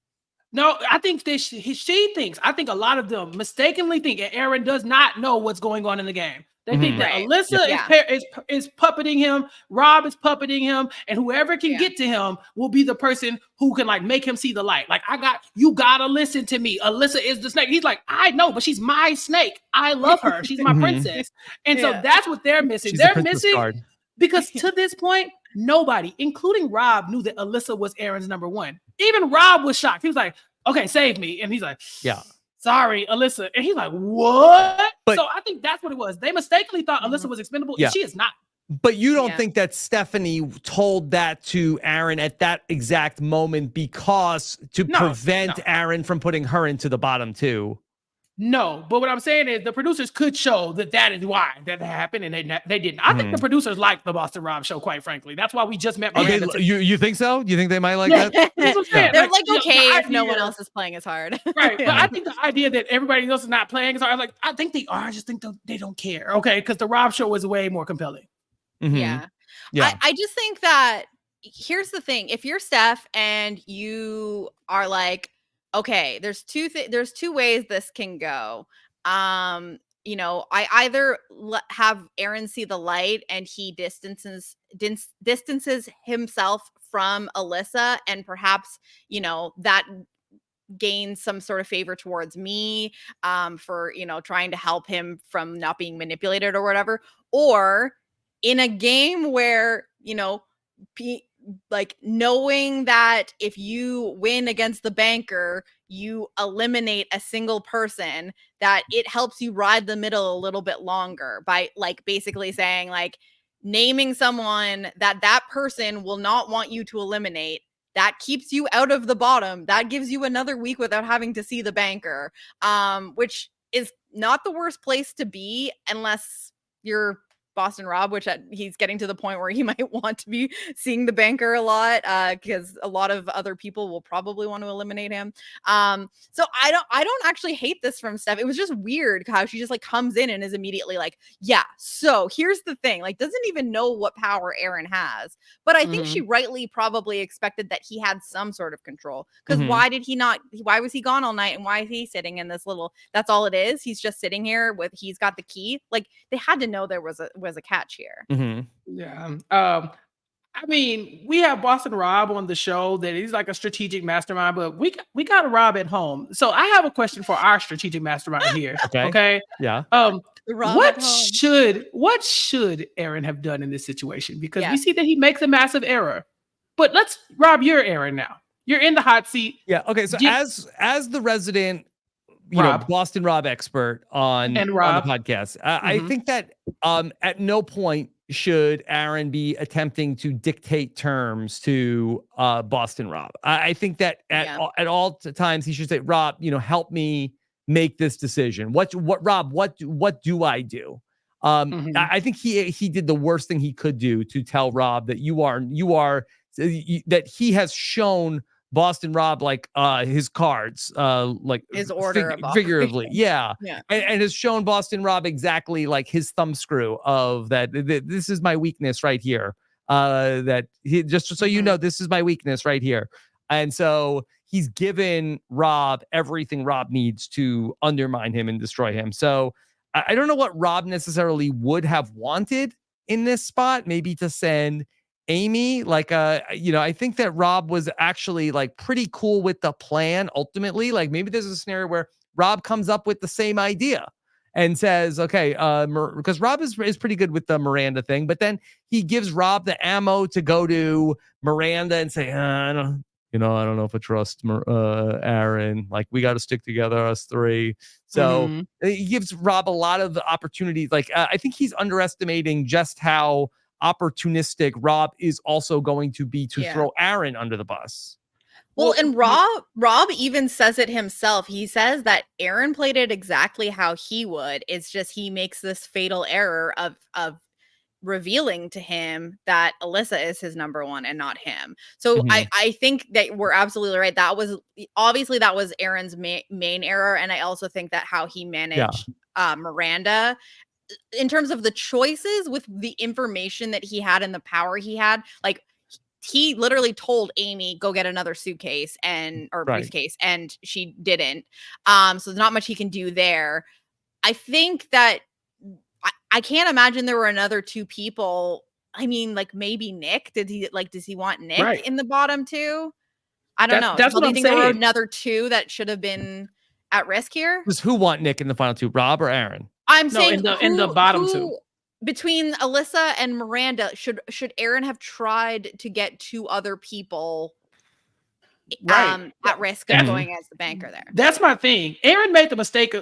No, I think that she thinks. I think a lot of them mistakenly think that Aaron does not know what's going on in the game. They think that Alyssa is puppeting him, Rob is puppeting him, and whoever can get to him will be the person who can, like, make him see the light. Like, you gotta listen to me. Alyssa is the snake. He's like, I know, but she's my snake. I love her. She's my princess. And so that's what they're missing. They're missing because to this point, nobody, including Rob, knew that Alyssa was Aaron's number one. Even Rob was shocked. He was like, okay, save me. And he's like, sorry, Alyssa. And he's like, what? So I think that's what it was. They mistakenly thought Alyssa was expendable, and she is not. But you don't think that Stephanie told that to Aaron at that exact moment because to prevent Aaron from putting her into the bottom too? No, but what I'm saying is the producers could show that is why that happened, and they didn't. I think the producers like the Boston Rob show, quite frankly. That's why we just met. You think so? You think they might like that? They're like, okay, if no one else is playing as hard. Right. But I think the idea that everybody else is not playing as hard, like, I think they are. I just think they don't care. Okay, because the Rob show is way more compelling. Yeah. I just think that here's the thing. If you're Steph and you are like, okay, there's two ways this can go. You know, I either have Aaron see the light and he distances himself from Alyssa, and perhaps, you know, that gains some sort of favor towards me for, you know, trying to help him from not being manipulated or whatever. Or in a game where, you know, like knowing that if you win against the banker, you eliminate a single person, that it helps you ride the middle a little bit longer by, like, basically saying, like, naming someone that person will not want you to eliminate, that keeps you out of the bottom. That gives you another week without having to see the banker, which is not the worst place to be unless you're Boston Rob, which he's getting to the point where he might want to be seeing the banker a lot, because a lot of other people will probably want to eliminate him. So I don't actually hate this from Steph. It was just weird how she just like comes in and is immediately like, yeah, so here's the thing, like doesn't even know what power Aaron has. But I think she rightly probably expected that he had some sort of control, because why was he gone all night, and why is he sitting in this little, that's all it is, he's just sitting here he's got the key. Like they had to know there was a catch here. Yeah. I mean, we have Boston Rob on the show that he's like a strategic mastermind, but we got a Rob at home. So I have a question for our strategic mastermind here. Okay. Yeah. What should Aaron have done in this situation? Because we see that he makes a massive error. But Rob, you're Aaron now. You're in the hot seat. Yeah. Okay. So as the resident Boston Rob expert on the podcast, I think that at no point should Aaron be attempting to dictate terms to Boston Rob. I think that at all times he should say, Rob, help me make this decision. What do I do? I think he did the worst thing he could do to tell Rob that that he has shown Boston Rob like his cards, like his order figuratively, and has shown Boston Rob exactly like his thumbscrew of that. This is my weakness right here. That he just so this is my weakness right here, and so he's given Rob everything Rob needs to undermine him and destroy him. So I don't know what Rob necessarily would have wanted in this spot. Maybe to send Amy, like I think that Rob was actually like pretty cool with the plan ultimately. Like maybe there's a scenario where Rob comes up with the same idea and says, okay, because Rob is pretty good with the Miranda thing, but then he gives Rob the ammo to go to Miranda and say, I don't know if I trust Aaron. Like we got to stick together, us three. So he gives Rob a lot of opportunities. Like I think he's underestimating just how opportunistic Rob is also going to be to throw Aaron under the bus. Well, and Rob even says it himself. He says that Aaron played it exactly how he would. It's just he makes this fatal error of revealing to him that Alyssa is his number one and not him. So I think that we're absolutely right. That was Aaron's main error, and I also think that how he managed Miranda in terms of the choices with the information that he had and the power he had, like he literally told Amy, go get another suitcase or briefcase, and she didn't. So there's not much he can do there. I think that I can't imagine there were another two people. I mean, like maybe Nick. Does he want Nick in the bottom too? I don't know. That's what I'm saying. There were another two that should have been at risk here. Who want Nick in the final two, Rob or Aaron? I'm saying in the bottom two. Between Alyssa and Miranda, should Aaron have tried to get two other people at risk of going as the banker there? That's my thing. Aaron made the mistake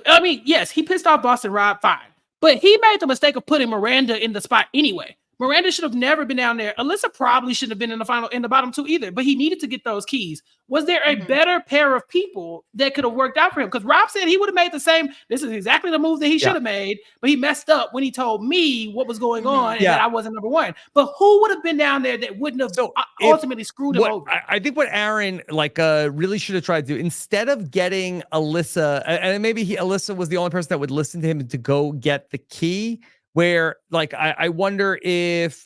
yes, he pissed off Boston Rob, fine. But he made the mistake of putting Miranda in the spot anyway. Miranda should have never been down there. Alyssa probably shouldn't have been in the bottom two either, but he needed to get those keys. Was there a better pair of people that could have worked out for him? Because Rob said he would have made the same. This is exactly the move that he should have made, but he messed up when he told me what was going on and that I wasn't number one. But who would have been down there that wouldn't have ultimately screwed him over? I think what Aaron really should have tried to do, instead of getting Alyssa, and maybe Alyssa was the only person that would listen to him to go get the key, where like I wonder if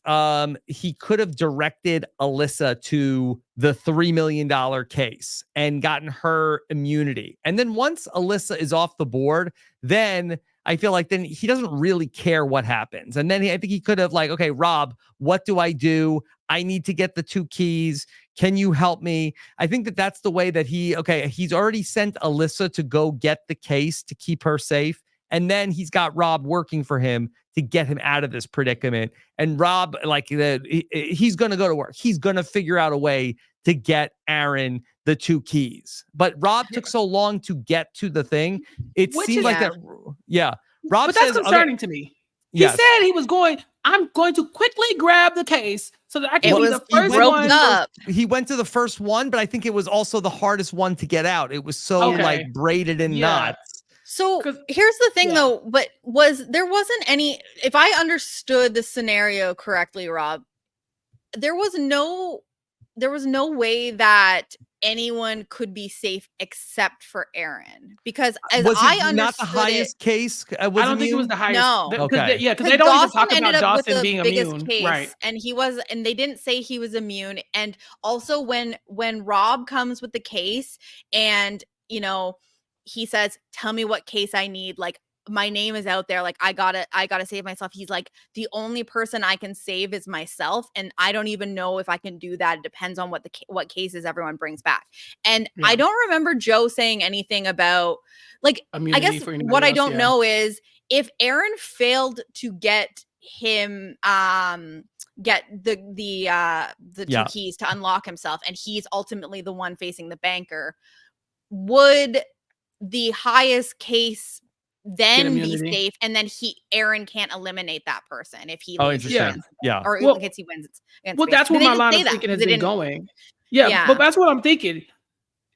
he could have directed Alyssa to the $3 million case and gotten her immunity. And then once Alyssa is off the board, then I feel like then he doesn't really care what happens. And then I think he could have like, okay, Rob, what do? I need to get the two keys. Can you help me? I think that's the way that he's already sent Alyssa to go get the case to keep her safe. And then he's got Rob working for him to get him out of this predicament. And Rob, he's going to go to work. He's going to figure out a way to get Aaron the two keys. But Rob took so long to get to the thing. It seemed like that. Yeah. Rob but that's concerning to me. He said he was going. I'm going to quickly grab the case so that I can It be was the first roped one. up. He went to the first one, but I think it was also the hardest one to get out. It was so like braided in knots. So here's the thing though, but there wasn't any, if I understood the scenario correctly, Rob, there was no way that anyone could be safe except for Aaron, because as I understood not the highest case. I don't think it was the highest. No, okay, because they don't even talk ended about up with Dawson the being biggest immune, case, right? And they didn't say he was immune. And also when Rob comes with the case, and he says, "Tell me what case I need." Like, my name is out there. Like, I gotta save myself. He's like, the only person I can save is myself, and I don't even know if I can do that. It depends on what cases everyone brings back. And I don't remember Joe saying anything about, like, immunity. I guess what I don't know is if Aaron failed to get him get the two keys to unlock himself, and he's ultimately the one facing the banker, would the highest case then be safe, and then Aaron can't eliminate that person if he leaves. Interesting. Or against he wins. Well, that's what my line of thinking has been going. Yeah, but that's what I'm thinking.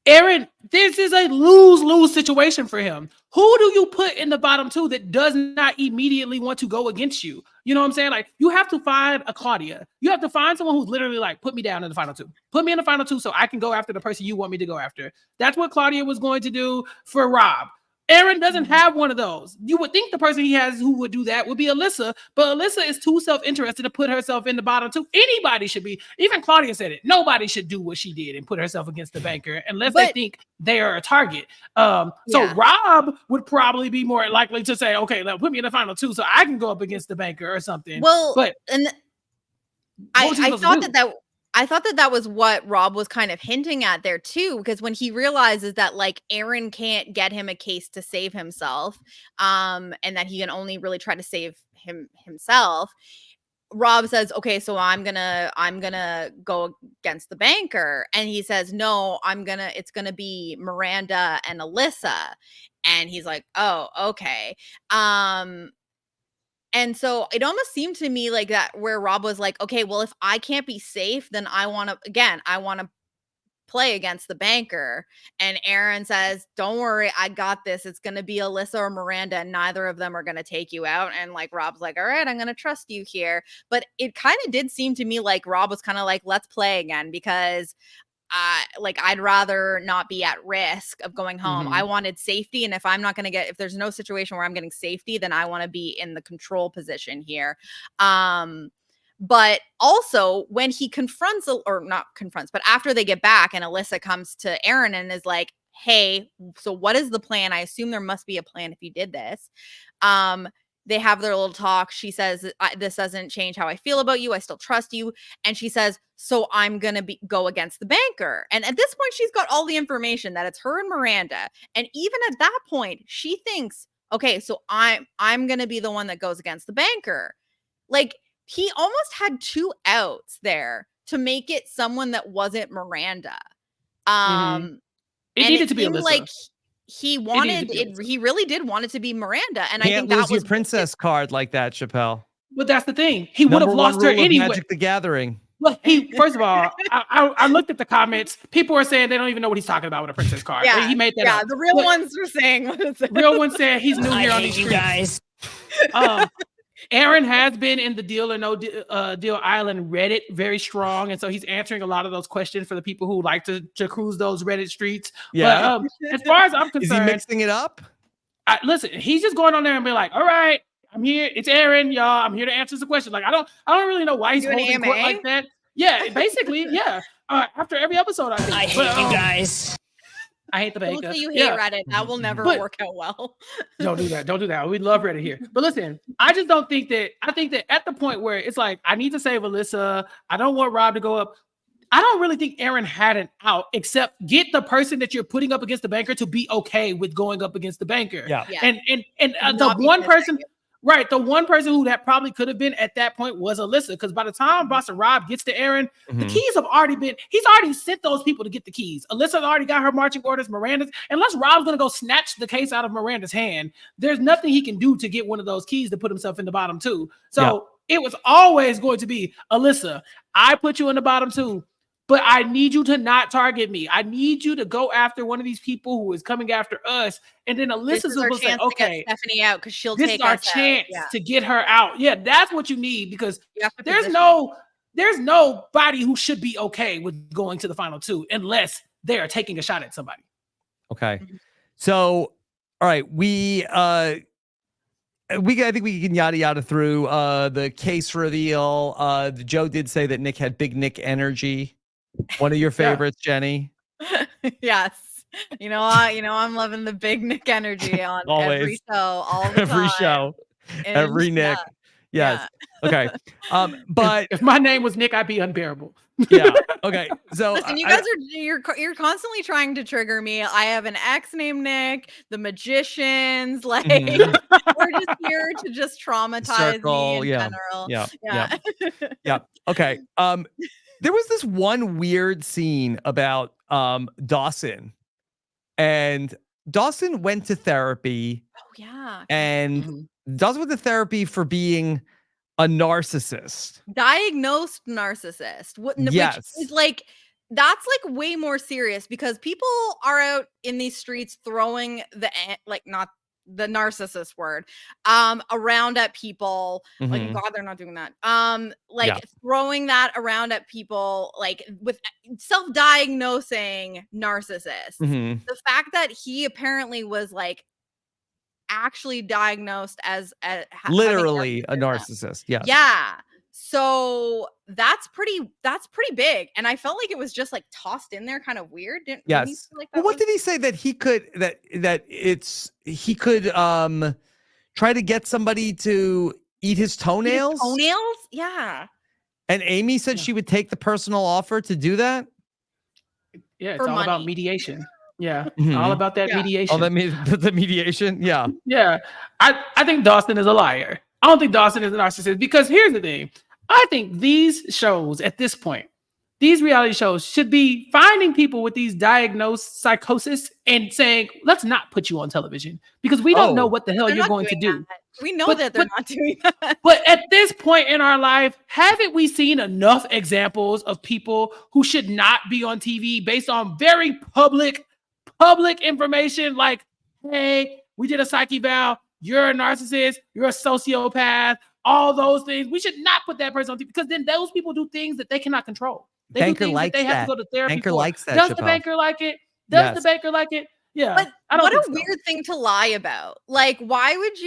Aaron, this is a lose-lose situation for him. Who do you put in the bottom two that does not immediately want to go against you? You know what I'm saying? Like, you have to find a Claudia. You have to find someone who's literally like, put me down in the final two. Put me in the final two so I can go after the person you want me to go after. That's what Claudia was going to do for Rob. Aaron doesn't have one of those. You would think the person he has who would do that would be Alyssa, but Alyssa is too self-interested to put herself in the bottom two. Anybody should be. Even Claudia said it. Nobody should do what she did and put herself against the banker unless they think they are a target. So Rob would probably be more likely to say, okay, put me in the final two so I can go up against the banker or something. Well, but I thought that was what Rob was kind of hinting at there too, because when he realizes that like Aaron can't get him a case to save himself, and that he can only really try to save himself, Rob says, "Okay, so I'm gonna go against the banker," and he says, "No, it's gonna be Miranda and Alyssa," and he's like, "Oh, okay." And so it almost seemed to me like that, where Rob was like, okay, well, if I can't be safe, then I want to play against the banker. And Aaron says, don't worry, I got this. It's going to be Alyssa or Miranda, and neither of them are going to take you out. And like, Rob's like, all right, I'm going to trust you here. But it kind of did seem to me like Rob was kind of like, let's play again, because I'd rather not be at risk of going home. I wanted safety. And if there's no situation where I'm getting safety, then I want to be in the control position here. But also when he but after they get back and Alyssa comes to Aaron and is like, hey, so what is the plan? I assume there must be a plan if you did this. They have their little talk. She says, this doesn't change how I feel about you. I still trust you. And she says, so I'm going to go against the banker. And at this point, she's got all the information that it's her and Miranda. And even at that point, she thinks, okay, so I'm going to be the one that goes against the banker. Like, he almost had two outs there to make it someone that wasn't Miranda. It needed to be Alyssa. Like, he really did want it to be Miranda, and I think that was your princess card like that, Chappell. But that's the thing; he would have lost her anyway. Magic the Gathering. Well, first of all, I looked at the comments. People are saying they don't even know what he's talking about with a princess card. Yeah, he made that up. The real ones were saying what it's real ones saying he's new here on these you streets. guys. Aaron has been in the Deal or No Deal Island Reddit very strong, and so he's answering a lot of those questions for the people who like to cruise those Reddit streets. Yeah. But, as far as I'm concerned, is he mixing it up? Listen, he's just going on there and be like, "All right, I'm here. It's Aaron, y'all. I'm here to answer some questions." Like, I don't really know why he's holding court like that. Yeah, basically, yeah. After every episode, I think. I hate you guys. I hate the banker. Mostly you hate Reddit. That will never work out well. Don't do that. We love Reddit here. But listen, I just don't think that. I think that at the point where it's like, I need to save Alyssa. I don't want Rob to go up. I don't really think Aaron had an out, except get the person that you're putting up against the banker to be okay with going up against the banker. Yeah. And the one person. Right, the one person who that probably could have been at that point was Alyssa, because by the time Boss and Rob gets to Aaron, the keys have already been. He's already sent those people to get the keys. Alyssa's already got her marching orders. Miranda's, unless Rob's gonna go snatch the case out of Miranda's hand, there's nothing he can do to get one of those keys to put himself in the bottom two. So it was always going to be, Alyssa, I put you in the bottom 2, but I need you to not target me. I need you to go after one of these people who is coming after us. And then Alyssa's supposed to say, okay, to get Stephanie out because she'll this take is our us chance out. to get her out. Yeah, that's what you need, because there's position. nobody who should be okay with going to the final 2 unless they are taking a shot at somebody. Okay. So, all right, I think we can yada through the case reveal. Joe did say that Nick had big Nick energy. One of your favorites, Jenny. Yes. I'm loving the big Nick energy on every show, all the time. Every show. Every Nick. Yes. Okay. But if my name was Nick, I'd be unbearable. Yeah. Okay. So listen, you guys you're constantly trying to trigger me. I have an ex named Nick, the magicians, like we're just here to just traumatize me in general. Yeah. Okay. There was this one weird scene about Dawson, and Dawson went to therapy. Oh yeah. And Dawson went to therapy for being a narcissist, diagnosed narcissist. Yes. Which is like, that's like way more serious, because people are out in these streets throwing not the narcissist word around at people. Like, God, they're not doing that. Throwing that around at people, like with self-diagnosing narcissists. The fact that he apparently was like actually diagnosed as literally a narcissist. Yeah. So that's pretty big, and I felt like it was just like tossed in there, kind of weird. Didn't you feel like that? Well, what did he say that he could he could try to get somebody to eat his toenails? Yeah. And Amy said she would take the personal offer to do that. Yeah, it's all about mediation. Yeah, all about that mediation. Oh, the mediation. Yeah. Yeah. I think Dawson is a liar. I don't think Dawson is a narcissist, because here's the thing. I think these shows at this point, these reality shows should be finding people with these diagnosed psychosis and saying, let's not put you on television, because we don't know what the hell you're going to do. We know that they're not doing that. But at this point in our life, haven't we seen enough examples of people who should not be on TV based on very public information, like, hey, we did a psych eval, you're a narcissist, you're a sociopath, all those things. We should not put that person on TV, because then those people do things that they cannot control. They do things that they have to go to therapy Banker for. Likes that. Does Chappell. the banker like it? Does the banker like it? Yeah. But what a weird thing to lie about. Like, why would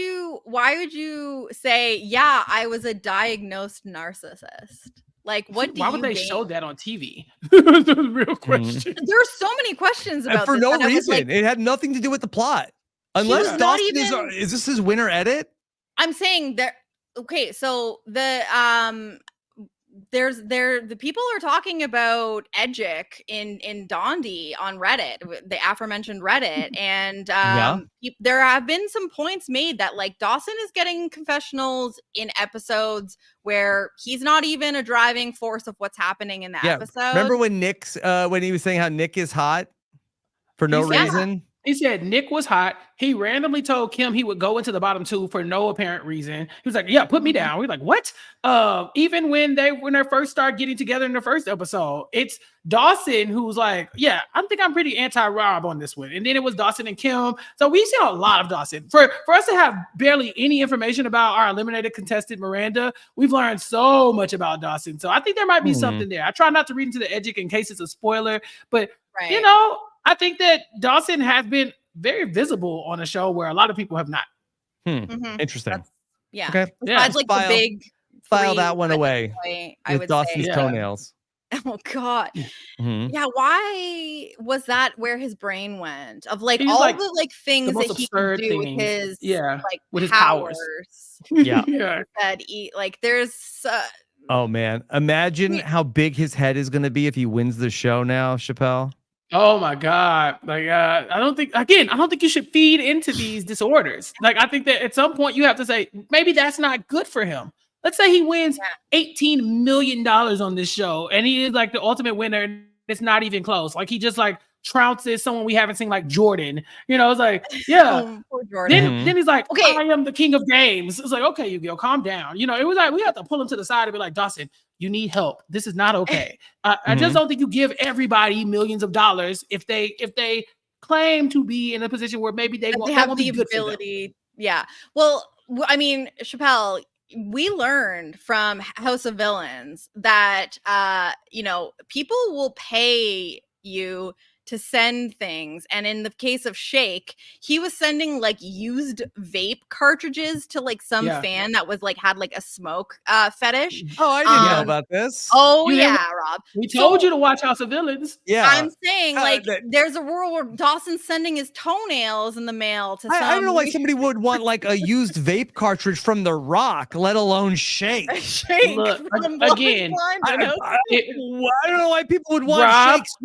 you say, yeah, I was a diagnosed narcissist? Like, why would they show that on TV? That's the real question. There are so many questions about and for this, no reason. It had nothing to do with the plot. Unless Dawson is this his winner edit? I'm saying there. Okay, so the the people are talking about Edgic in Dondi on Reddit, the aforementioned Reddit, and there have been some points made that like Dawson is getting confessionals in episodes where he's not even a driving force of what's happening in the episode. Remember when when he was saying how Nick is hot for no reason? He said Nick was hot. He randomly told Kim he would go into the bottom 2 for no apparent reason. He was like, yeah, put me down. We're like, what? Even when they first start getting together in the first episode, it's Dawson who's like, yeah, I think I'm pretty anti-Rob on this one. And then it was Dawson and Kim. So we've seen a lot of Dawson. For us to have barely any information about our eliminated contestant Miranda, we've learned so much about Dawson. So I think there might be something there. I try not to read into the Edgic in case it's a spoiler, but you know, I think that Dawson has been very visible on a show where a lot of people have not. Interesting. Okay. Besides, like the big file that one away with Dawson's toenails. Oh God. Yeah. Why was that where his brain went? Of like all the like things that he could do with his like with his powers. That like there's. Oh man! Imagine how big his head is going to be if he wins the show now, Chappell. Oh my God. Like, I don't think you should feed into these disorders. Like, I think that at some point you have to say, maybe that's not good for him. Let's say he wins $18 million on this show and he is like the ultimate winner. It's not even close. Like, he just like trounces someone we haven't seen, like Jordan. You know, it's like, yeah. Oh, poor Jordan. Then he's like, Okay. I am the king of games. It's like, okay, Yu-Gi-Oh, calm down. You know, it was like we had to pull him to the side and be like, Dawson, you need help. This is not okay. I just don't think you give everybody millions of dollars if they claim to be in a position where maybe they have the ability. Yeah. Well, I mean, Chappell, we learned from House of Villains that people will pay you to send things, and in the case of Shake, he was sending like used vape cartridges to like some fan that was like had like a smoke fetish. Oh, I didn't know about this. Oh yeah, Rob. We told you to watch House of Villains. Yeah, I'm saying like there's a world where Dawson's sending his toenails in the mail to. I don't know why somebody would want like a used vape cartridge from The Rock, let alone Shake. Shake. Look, again, I don't know why people would want Shake's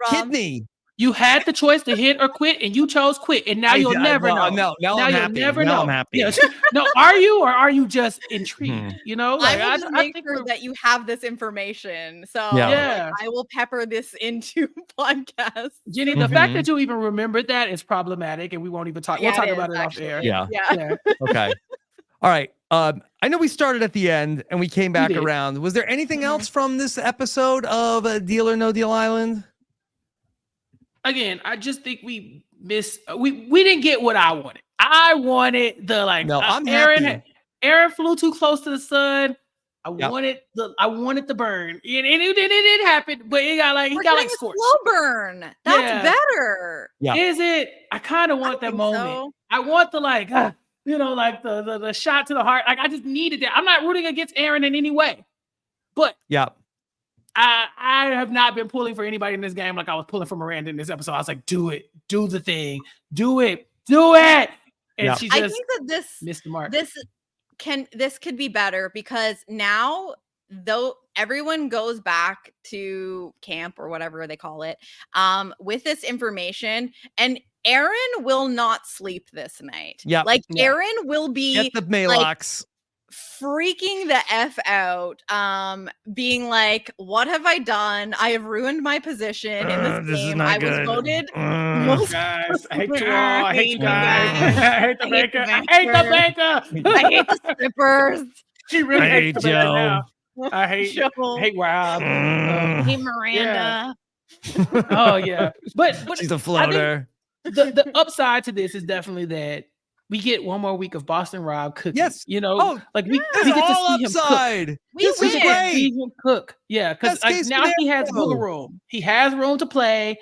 kidney. You had the choice to hit or quit, and you chose quit, and now you'll never know. Now I'm happy. Never now know. I'm happy. Yeah. No, are you or are you just intrigued? You know, like, I will just make sure that you have this information. So yeah. I will pepper this into podcast. Jenny, the fact that you even remembered that is problematic, and we won't even talk. We'll talk about it off air. Yeah. Okay. All right. I know we started at the end and we came back around. Was there anything else from this episode of Deal or No Deal Island? Again, I just think we missed. We didn't get what I wanted. I wanted the like. No, I'm happy. Aaron flew too close to the sun. I wanted the burn, and it didn't happen. But it got like scorched. Slow burn. That's better. Yeah. Is it? I kind of want that moment. So. I want the like, like the shot to the heart. Like I just needed that. I'm not rooting against Aaron in any way, but I have not been pulling for anybody in this game like I was pulling for Miranda in this episode. I was like, do it, do the thing, do it. And she just I think that missed the mark. This could be better because now though everyone goes back to camp or whatever they call it, with this information, and Aaron will not sleep this night. Yeah. Aaron will be get the Malox. Freaking the F out, being like, what have I done? I have ruined my position in this game. I was voted guys, I hate you all. I hate you guys. I hate the banker. I hate the banker. I hate the strippers. She really hates the banker Joe. now. I hate Rob. I hate Miranda. Oh yeah. But she's a floater. The upside to this is definitely that we get one more week of Boston Rob cooking. Yes. We get to see upside. him cook. This is great. See him cook. Yeah, because now he has wiggle room. He has room to play.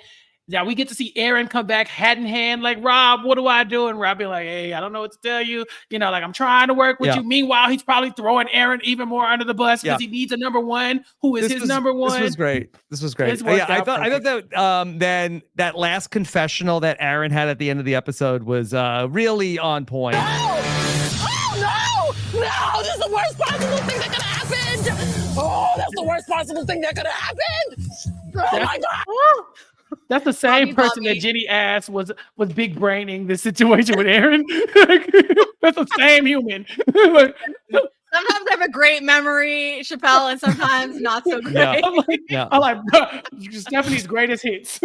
Now we get to see Aaron come back hat in hand, like, Rob, what do I do? And Rob be like, hey, I don't know what to tell you. I'm trying to work with you. Meanwhile, he's probably throwing Aaron even more under the bus because he needs a number one who is number one. This was great. I thought that then that last confessional that Aaron had at the end of the episode was really on point. Oh no! This is the worst possible thing that could have happened. Oh, that's the worst possible thing that could have happened. Oh my God. That's the same person that Jenny asked was big braining this situation with Aaron. That's the same human. Sometimes I have a great memory, Chappell, and sometimes not so great. I'm like Stephanie's greatest hits.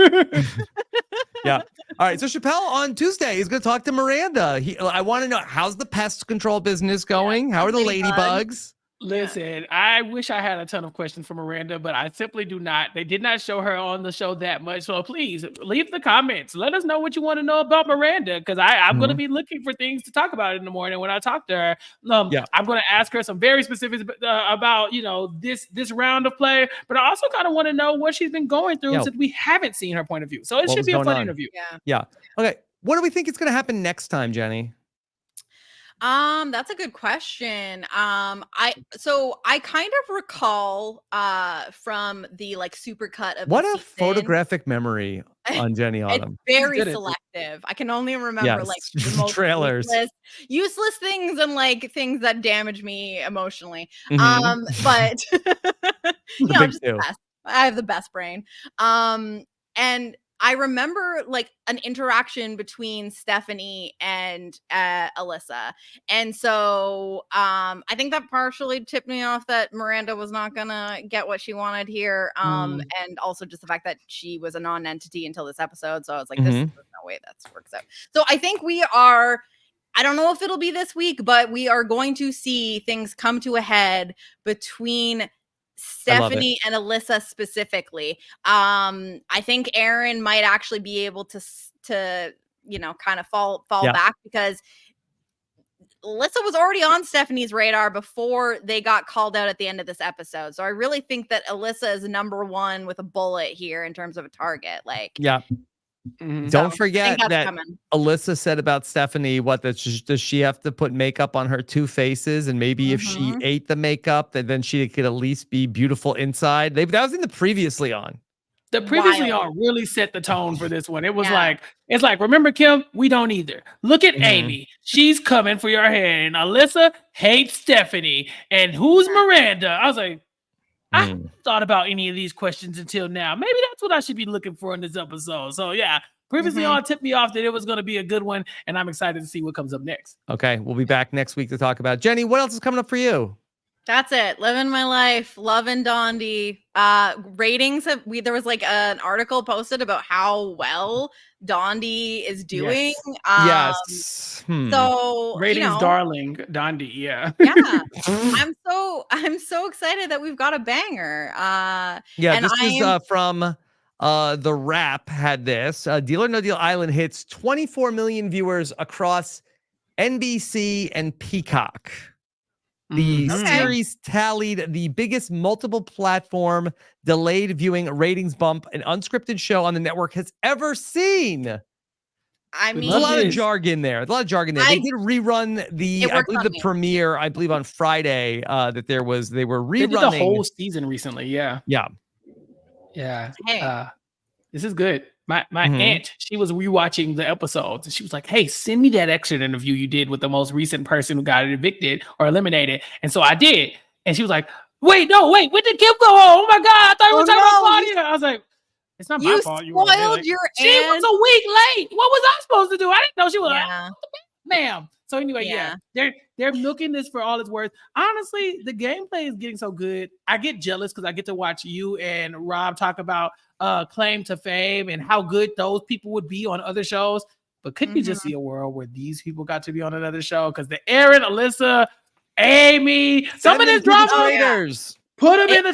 Yeah. All right. So Chappell on Tuesday is going to talk to Miranda. I want to know, how's the pest control business going? How are the ladybugs? Listen, I wish I had a ton of questions for Miranda, but I simply do not. They did not show her on the show that much. So please leave the comments. Let us know what you want to know about Miranda, because I'm going to be looking for things to talk about in the morning when I talk to her. I'm going to ask her some very specifics about, this round of play, but I also kind of want to know what she's been going through since we haven't seen her point of view. So it should be a fun interview. Yeah. Okay. What do we think is going to happen next time, Jenny? That's a good question. I kind of recall from the super cut of what the a season. Photographic memory on Jenny Autumn. It's very selective. I can only remember the most trailers, useless things and things that damage me emotionally. But I'm just the best. I have the best brain. And I remember like an interaction between Stephanie and Alyssa. And so I think that partially tipped me off that Miranda was not gonna get what she wanted here. And also just the fact that she was a non-entity until this episode. So I was like, there's no way that works out. So I think I don't know if it'll be this week, but we are going to see things come to a head between Stephanie and Alyssa specifically. I think Aaron might actually be able to kind of fall back, because Alyssa was already on Stephanie's radar before they got called out at the end of this episode. So I really think that Alyssa is number one with a bullet here in terms of a target. Like, don't forget that Alyssa said about Stephanie, does she have to put makeup on her two faces? And maybe if she ate the makeup, then she could at least be beautiful inside. That was in the previously on. The previously on really set the tone for this one. It was it's like, remember, Kim? We don't either. Look at Amy. She's coming for your head. And Alyssa hates Stephanie. And who's Miranda? I was like, I haven't thought about any of these questions until now. Maybe that's what I should be looking for in this episode. So yeah, previously on tipped me off that it was going to be a good one, and I'm excited to see what comes up next. Okay, we'll be back next week to talk about it. Jenny, what else is coming up for you? That's it. Living my life, loving Dondi. Ratings there was like an article posted about how well Dondi is doing. Yes. So ratings, darling Dondi. Yeah. I'm so excited that we've got a banger. This is from the RHAP had this. Deal or No Deal Island hits 24 million viewers across NBC and Peacock. The series tallied the biggest multiple platform delayed viewing ratings bump an unscripted show on the network has ever seen. I mean, there's a lot of jargon there. They did rerun the premiere, I believe on Friday, they were rerunning. They did the whole season recently. Yeah. Hey. This is good. My aunt, she was rewatching the episodes, and she was like, "Hey, send me that exit interview you did with the most recent person who got evicted or eliminated." And so I did, and she was like, "Wait, when did Kim go home? Oh my God, I thought we were talking about Claudia." I was like, "It's not my fault. You spoiled your aunt. She was a week late. What was I supposed to do? I didn't know she was like, ma'am." So anyway, they're milking this for all it's worth. Honestly, the gameplay is getting so good. I get jealous because I get to watch you and Rob talk about claim to fame and how good those people would be on other shows. But couldn't you just see a world where these people got to be on another show? Because the Aaron, Alyssa, Amy, some of this drama. Put them in the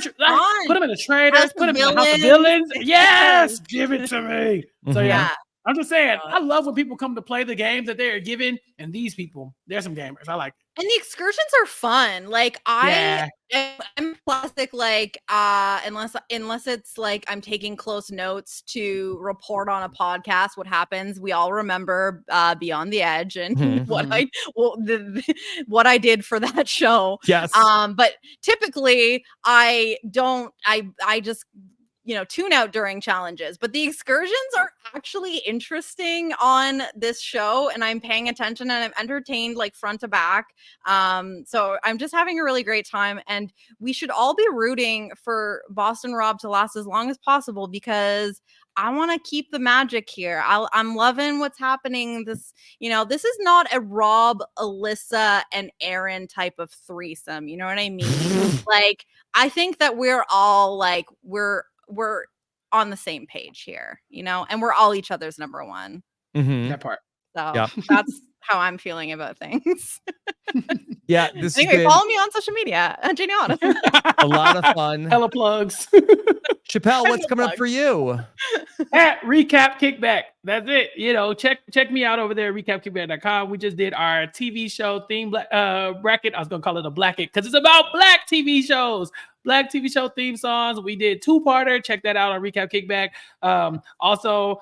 traitors. Put them in the House of Villains. Yes, give it to me. So yeah. I'm just saying, I love when people come to play the games that they are given, and these people, they're some gamers. I like it. And the excursions are fun. Like I'm plastic, like unless it's like I'm taking close notes to report on a podcast what happens. We all remember Beyond the Edge and what I did for that show. Yes. But typically I just tune out during challenges, but the excursions are actually interesting on this show, and I'm paying attention and I'm entertained like front to back. So I'm just having a really great time, and we should all be rooting for Boston Rob to last as long as possible, because I want to keep the magic here. I'm loving what's happening. This is not a Rob, Alyssa, and Aaron type of threesome. You know what I mean? Like, I think that we're all like, we're on the same page here, and we're all each other's number one. That part. So that's how I'm feeling about things. Anyway, follow me on social media. Jenny Honest. A lot of fun. Hella plugs. Chappell, what's coming up for you? At Recap Kickback. That's it. Check me out over there, recapkickback.com. We just did our TV show theme bracket. I was going to call it a Blacket because it's about Black TV shows. Black TV show theme songs. We did 2-parter. Check that out on Recap Kickback. Also,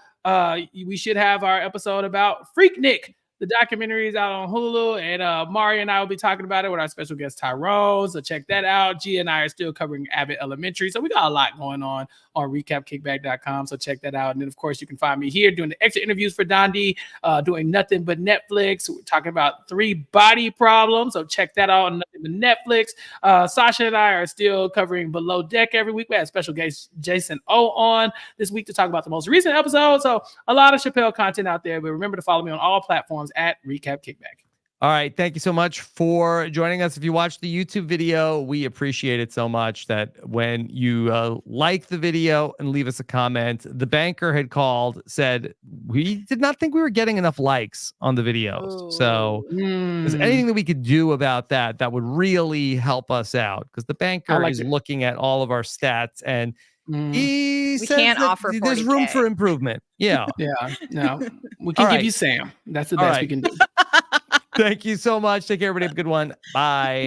we should have our episode about Freaknik. The documentary is out on Hulu, and Mario and I will be talking about it with our special guest Tyrone. So check that out. Gia and I are still covering Abbott Elementary, so we got a lot going on on recapkickback.com. So check that out. And then, of course, you can find me here doing the extra interviews for Don D, doing nothing but Netflix. We're talking about 3 body problems. So check that out on nothing but Netflix. Sasha and I are still covering Below Deck every week. We had special guest Jason O on this week to talk about the most recent episode. So a lot of Chappell content out there. But remember to follow me on all platforms at Recap Kickback. All right. Thank you so much for joining us. If you watched the YouTube video, we appreciate it so much that when you like the video and leave us a comment, the banker had called, said, we did not think we were getting enough likes on the videos. So is anything that we could do about that, that would really help us out? Because the banker is looking at all of our stats and he says can't that offer there's room 40K. for improvement. Yeah. Yeah. No, we can give you Sam. That's the best we can do. Thank you so much. Take care, everybody. Have a good one. Bye.